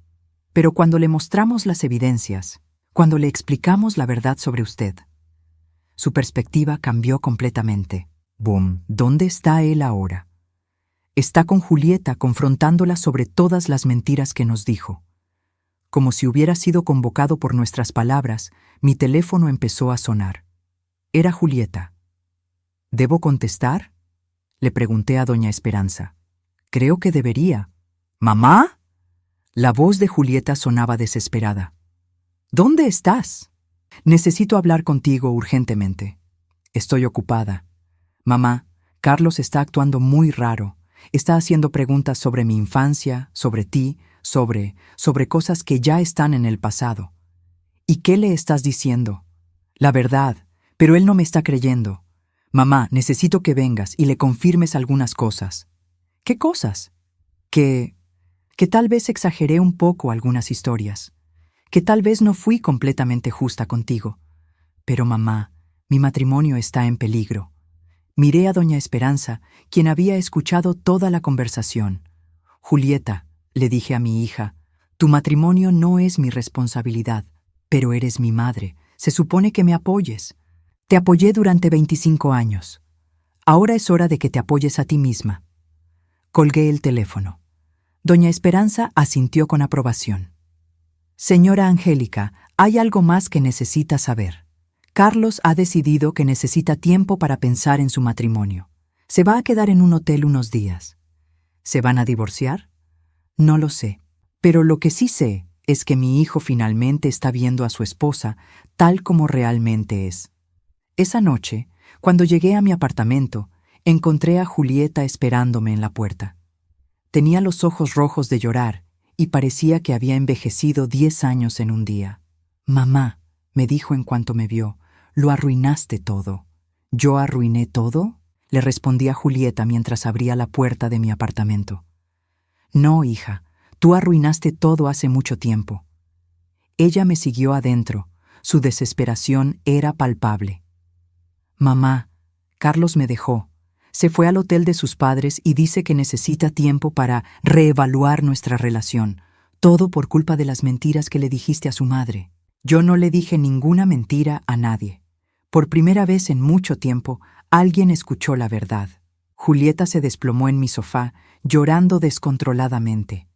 Pero cuando le mostramos las evidencias, cuando le explicamos la verdad sobre usted, su perspectiva cambió completamente. Boom, ¿dónde está él ahora? Está con Julieta confrontándola sobre todas las mentiras que nos dijo. Como si hubiera sido convocado por nuestras palabras, mi teléfono empezó a sonar. Era Julieta. ¿Debo contestar?, le pregunté a doña Esperanza. Creo que debería. ¿Mamá? La voz de Julieta sonaba desesperada. ¿Dónde estás? Necesito hablar contigo urgentemente. Estoy ocupada. Mamá, Carlos está actuando muy raro. Está haciendo preguntas sobre mi infancia, sobre ti, sobre cosas que ya están en el pasado. ¿Y qué le estás diciendo? La verdad, pero él no me está creyendo. Mamá, necesito que vengas y le confirmes algunas cosas. ¿Qué cosas? Que tal vez exageré un poco algunas historias. Que tal vez no fui completamente justa contigo. Pero mamá, mi matrimonio está en peligro. Miré a doña Esperanza, quien había escuchado toda la conversación. Julieta, le dije a mi hija, tu matrimonio no es mi responsabilidad, pero eres mi madre. Se supone que me apoyes. Te apoyé durante 25 años. Ahora es hora de que te apoyes a ti misma. Colgué el teléfono. Doña Esperanza asintió con aprobación. Señora Angélica, hay algo más que necesita saber. Carlos ha decidido que necesita tiempo para pensar en su matrimonio. Se va a quedar en un hotel unos días. ¿Se van a divorciar? No lo sé, pero lo que sí sé es que mi hijo finalmente está viendo a su esposa tal como realmente es. Esa noche, cuando llegué a mi apartamento, encontré a Julieta esperándome en la puerta. Tenía los ojos rojos de llorar y parecía que había envejecido 10 años en un día. Mamá, me dijo en cuanto me vio, lo arruinaste todo. ¿Yo arruiné todo?, le respondí a Julieta mientras abría la puerta de mi apartamento. No, hija, tú arruinaste todo hace mucho tiempo. Ella me siguió adentro. Su desesperación era palpable. Mamá, Carlos me dejó. Se fue al hotel de sus padres y dice que necesita tiempo para reevaluar nuestra relación. Todo por culpa de las mentiras que le dijiste a su madre. Yo no le dije ninguna mentira a nadie. Por primera vez en mucho tiempo, alguien escuchó la verdad. Julieta se desplomó en mi sofá, llorando descontroladamente.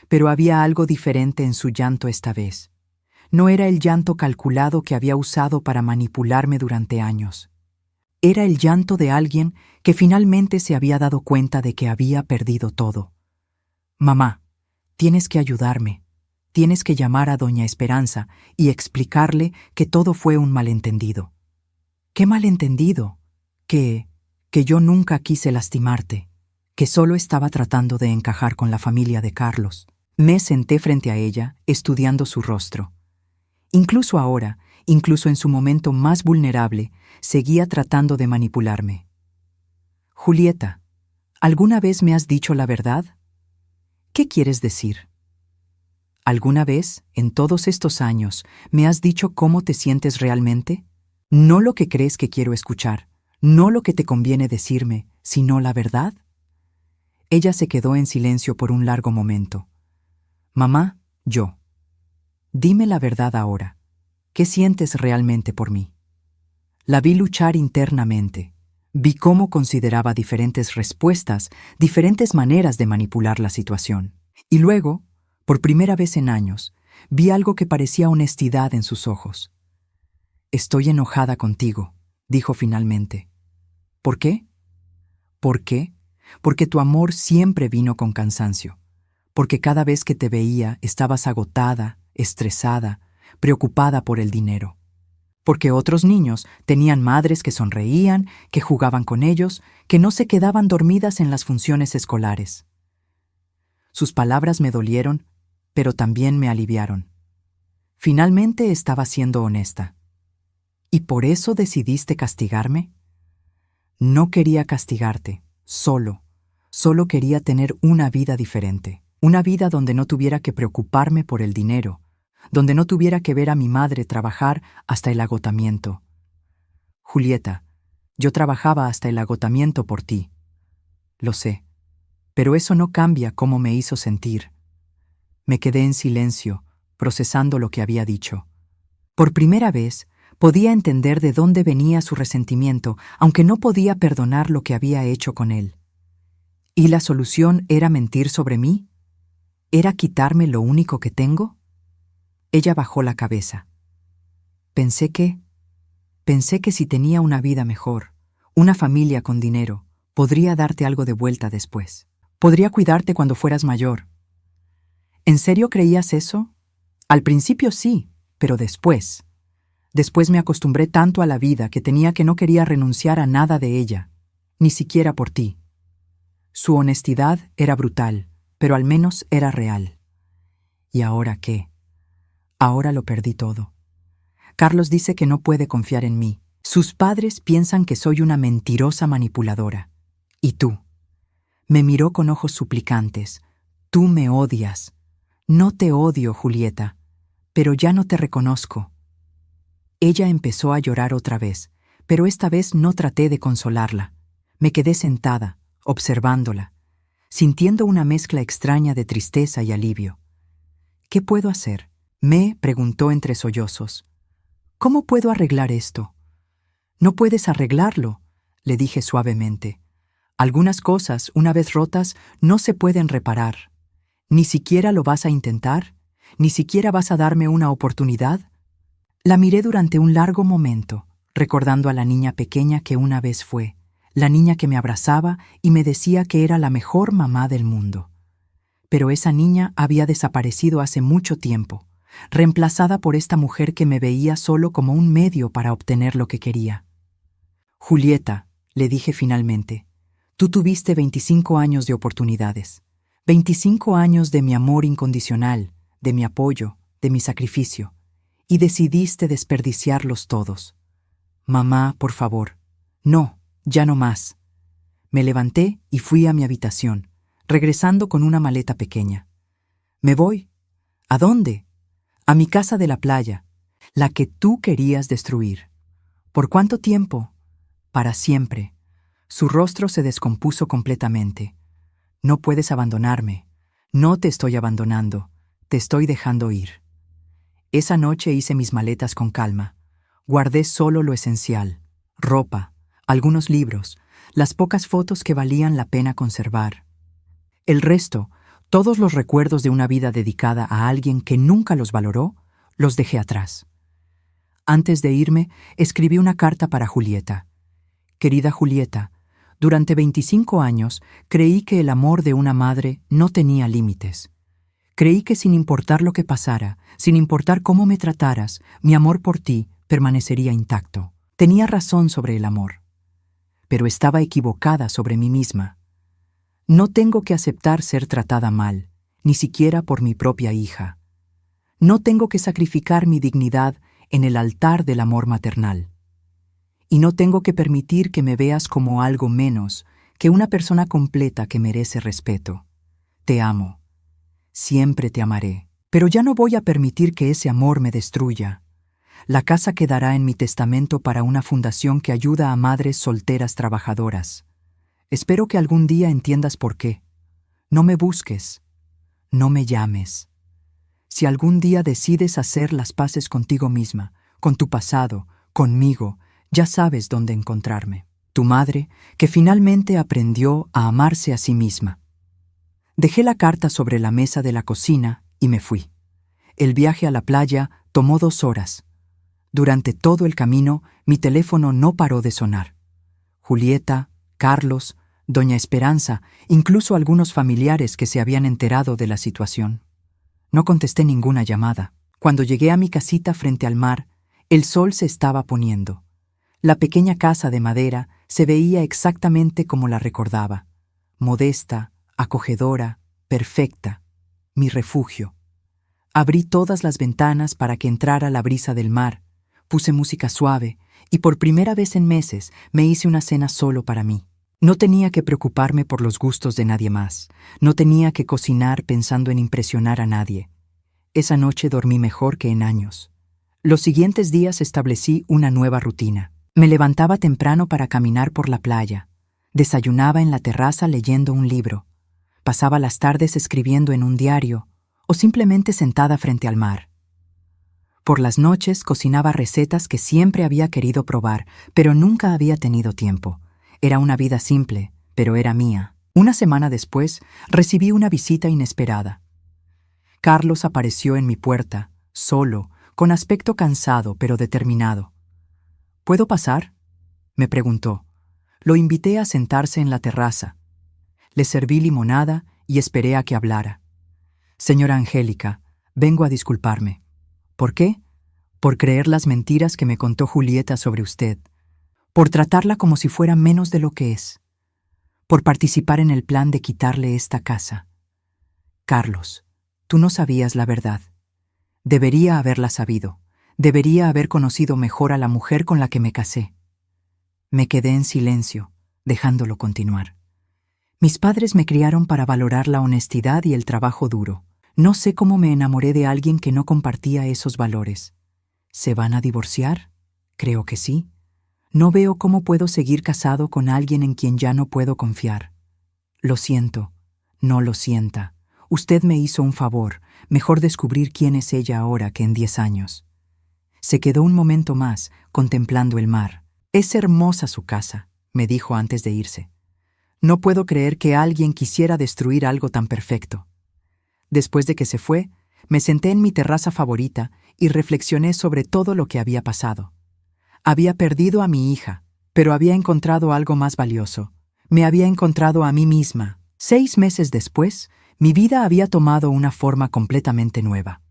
Pero había algo diferente en su llanto esta vez. No era el llanto calculado que había usado para manipularme durante años. Era el llanto de alguien que finalmente se había dado cuenta de que había perdido todo. Mamá, tienes que ayudarme. Tienes que llamar a doña Esperanza y explicarle que todo fue un malentendido. ¿Qué malentendido? Que yo nunca quise lastimarte, que solo estaba tratando de encajar con la familia de Carlos. Me senté frente a ella, estudiando su rostro. Incluso ahora, incluso en su momento más vulnerable, seguía tratando de manipularme. Julieta, ¿alguna vez me has dicho la verdad? ¿Qué quieres decir? ¿Alguna vez, en todos estos años, me has dicho cómo te sientes realmente? No lo que crees que quiero escuchar, no lo que te conviene decirme, sino la verdad. Ella se quedó en silencio por un largo momento. Mamá, yo. Dime la verdad ahora. ¿Qué sientes realmente por mí? La vi luchar internamente. Vi cómo consideraba diferentes respuestas, diferentes maneras de manipular la situación. Y luego, por primera vez en años, vi algo que parecía honestidad en sus ojos. Estoy enojada contigo, dijo finalmente. ¿Por qué? ¿Por qué? Porque tu amor siempre vino con cansancio. Porque cada vez que te veía estabas agotada, estresada, preocupada por el dinero. Porque otros niños tenían madres que sonreían, que jugaban con ellos, que no se quedaban dormidas en las funciones escolares. Sus palabras me dolieron, pero también me aliviaron. Finalmente estaba siendo honesta. ¿Y por eso decidiste castigarme? No quería castigarte, solo quería tener una vida diferente. Una vida donde no tuviera que preocuparme por el dinero, donde no tuviera que ver a mi madre trabajar hasta el agotamiento. Julieta, yo trabajaba hasta el agotamiento por ti. Lo sé, pero eso no cambia cómo me hizo sentir. Me quedé en silencio, procesando lo que había dicho. Por primera vez, podía entender de dónde venía su resentimiento, aunque no podía perdonar lo que había hecho con él. ¿Y la solución era mentir sobre mí? ¿Era quitarme lo único que tengo? Ella bajó la cabeza. Pensé que si tenía una vida mejor, una familia con dinero, podría darte algo de vuelta después. Podría cuidarte cuando fueras mayor. ¿En serio creías eso? Al principio sí, pero después. Después me acostumbré tanto a la vida que no quería renunciar a nada de ella, ni siquiera por ti. Su honestidad era brutal, pero al menos era real. ¿Y ahora qué? Ahora lo perdí todo. Carlos dice que no puede confiar en mí. Sus padres piensan que soy una mentirosa manipuladora. ¿Y tú? Me miró con ojos suplicantes. Tú me odias. No te odio, Julieta, pero ya no te reconozco. Ella empezó a llorar otra vez, pero esta vez no traté de consolarla. Me quedé sentada, observándola, sintiendo una mezcla extraña de tristeza y alivio. ¿Qué puedo hacer? Me preguntó entre sollozos. ¿Cómo puedo arreglar esto? No puedes arreglarlo, le dije suavemente. Algunas cosas, una vez rotas, no se pueden reparar. ¿Ni siquiera lo vas a intentar? ¿Ni siquiera vas a darme una oportunidad? La miré durante un largo momento, recordando a la niña pequeña que una vez fue, la niña que me abrazaba y me decía que era la mejor mamá del mundo. Pero esa niña había desaparecido hace mucho tiempo, reemplazada por esta mujer que me veía solo como un medio para obtener lo que quería. Julieta, le dije finalmente, tú tuviste 25 años de oportunidades, 25 años de mi amor incondicional, de mi apoyo, de mi sacrificio, y decidiste desperdiciarlos todos. Mamá, por favor, no, ya no más. Me levanté y fui a mi habitación, regresando con una maleta pequeña. Me voy. ¿A dónde? A mi casa de la playa, la que tú querías destruir. ¿Por cuánto tiempo? Para siempre. Su rostro se descompuso completamente. No puedes abandonarme. No te estoy abandonando. Te estoy dejando ir. Esa noche hice mis maletas con calma. Guardé solo lo esencial: ropa, algunos libros, las pocas fotos que valían la pena conservar. El resto, todos los recuerdos de una vida dedicada a alguien que nunca los valoró, los dejé atrás. Antes de irme, escribí una carta para Julieta. Querida Julieta, durante 25 años creí que el amor de una madre no tenía límites. Creí que sin importar lo que pasara, sin importar cómo me trataras, mi amor por ti permanecería intacto. Tenía razón sobre el amor, pero estaba equivocada sobre mí misma. No tengo que aceptar ser tratada mal, ni siquiera por mi propia hija. No tengo que sacrificar mi dignidad en el altar del amor maternal. Y no tengo que permitir que me veas como algo menos que una persona completa que merece respeto. Te amo. Siempre te amaré. Pero ya no voy a permitir que ese amor me destruya. La casa quedará en mi testamento para una fundación que ayuda a madres solteras trabajadoras. Espero que algún día entiendas por qué. No me busques. No me llames. Si algún día decides hacer las paces contigo misma, con tu pasado, conmigo, ya sabes dónde encontrarme. Tu madre, que finalmente aprendió a amarse a sí misma. Dejé la carta sobre la mesa de la cocina y me fui. El viaje a la playa tomó 2 horas. Durante todo el camino, mi teléfono no paró de sonar. Julieta, Carlos, doña Esperanza, incluso algunos familiares que se habían enterado de la situación. No contesté ninguna llamada. Cuando llegué a mi casita frente al mar, el sol se estaba poniendo. La pequeña casa de madera se veía exactamente como la recordaba. Modesta, acogedora, perfecta. Mi refugio. Abrí todas las ventanas para que entrara la brisa del mar, Puse música suave y por primera vez en meses me hice una cena solo para mí. No tenía que preocuparme por los gustos de nadie más. No tenía que cocinar pensando en impresionar a nadie. Esa noche dormí mejor que en años. Los siguientes días establecí una nueva rutina. Me levantaba temprano para caminar por la playa. Desayunaba en la terraza leyendo un libro. Pasaba las tardes escribiendo en un diario o simplemente sentada frente al mar. Por las noches cocinaba recetas que siempre había querido probar, pero nunca había tenido tiempo. Era una vida simple, pero era mía. Una semana después, recibí una visita inesperada. Carlos apareció en mi puerta, solo, con aspecto cansado pero determinado. ¿Puedo pasar?, me preguntó. Lo invité a sentarse en la terraza. Le serví limonada y esperé a que hablara. Señora Angélica, vengo a disculparme. ¿Por qué? Por creer las mentiras que me contó Julieta sobre usted. Por tratarla como si fuera menos de lo que es. Por participar en el plan de quitarle esta casa. Carlos, tú no sabías la verdad. Debería haberla sabido. Debería haber conocido mejor a la mujer con la que me casé. Me quedé en silencio, dejándolo continuar. Mis padres me criaron para valorar la honestidad y el trabajo duro. No sé cómo me enamoré de alguien que no compartía esos valores. ¿Se van a divorciar? Creo que sí. No veo cómo puedo seguir casado con alguien en quien ya no puedo confiar. Lo siento. No lo sienta. Usted me hizo un favor. Mejor descubrir quién es ella ahora que en 10 años. Se quedó un momento más, contemplando el mar. «Es hermosa su casa», me dijo antes de irse. «No puedo creer que alguien quisiera destruir algo tan perfecto». Después de que se fue, me senté en mi terraza favorita y reflexioné sobre todo lo que había pasado. Había perdido a mi hija, pero había encontrado algo más valioso. Me había encontrado a mí misma. 6 meses después, mi vida había tomado una forma completamente nueva.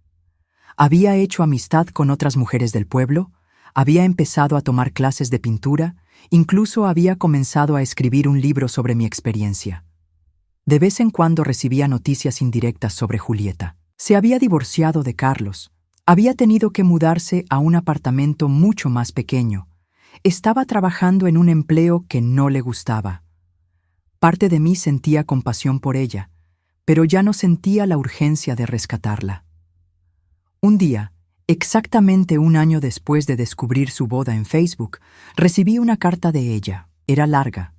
Había hecho amistad con otras mujeres del pueblo, había empezado a tomar clases de pintura, incluso había comenzado a escribir un libro sobre mi experiencia. De vez en cuando recibía noticias indirectas sobre Julieta. Se había divorciado de Carlos. Había tenido que mudarse a un apartamento mucho más pequeño. Estaba trabajando en un empleo que no le gustaba. Parte de mí sentía compasión por ella, pero ya no sentía la urgencia de rescatarla. Un día, exactamente 1 año después de descubrir su boda en Facebook, recibí una carta de ella. Era larga,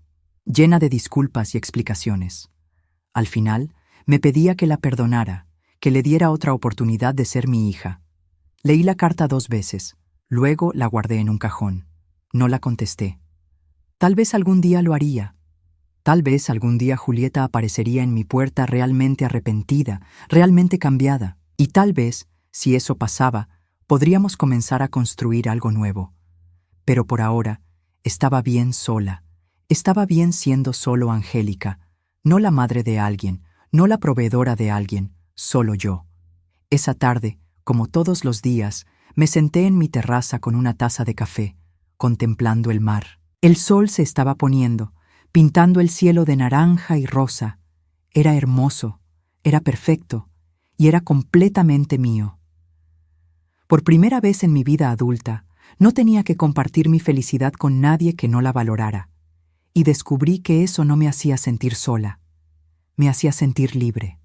llena de disculpas y explicaciones. Al final, me pedía que la perdonara, que le diera otra oportunidad de ser mi hija. Leí la carta 2 veces, luego la guardé en un cajón. No la contesté. Tal vez algún día lo haría. Tal vez algún día Julieta aparecería en mi puerta realmente arrepentida, realmente cambiada. Y tal vez, si eso pasaba, podríamos comenzar a construir algo nuevo. Pero por ahora, estaba bien sola. Estaba bien siendo solo Angélica, no la madre de alguien, no la proveedora de alguien, solo yo. Esa tarde, como todos los días, me senté en mi terraza con una taza de café, contemplando el mar. El sol se estaba poniendo, pintando el cielo de naranja y rosa. Era hermoso, era perfecto, y era completamente mío. Por primera vez en mi vida adulta, no tenía que compartir mi felicidad con nadie que no la valorara, y descubrí que eso no me hacía sentir sola, me hacía sentir libre.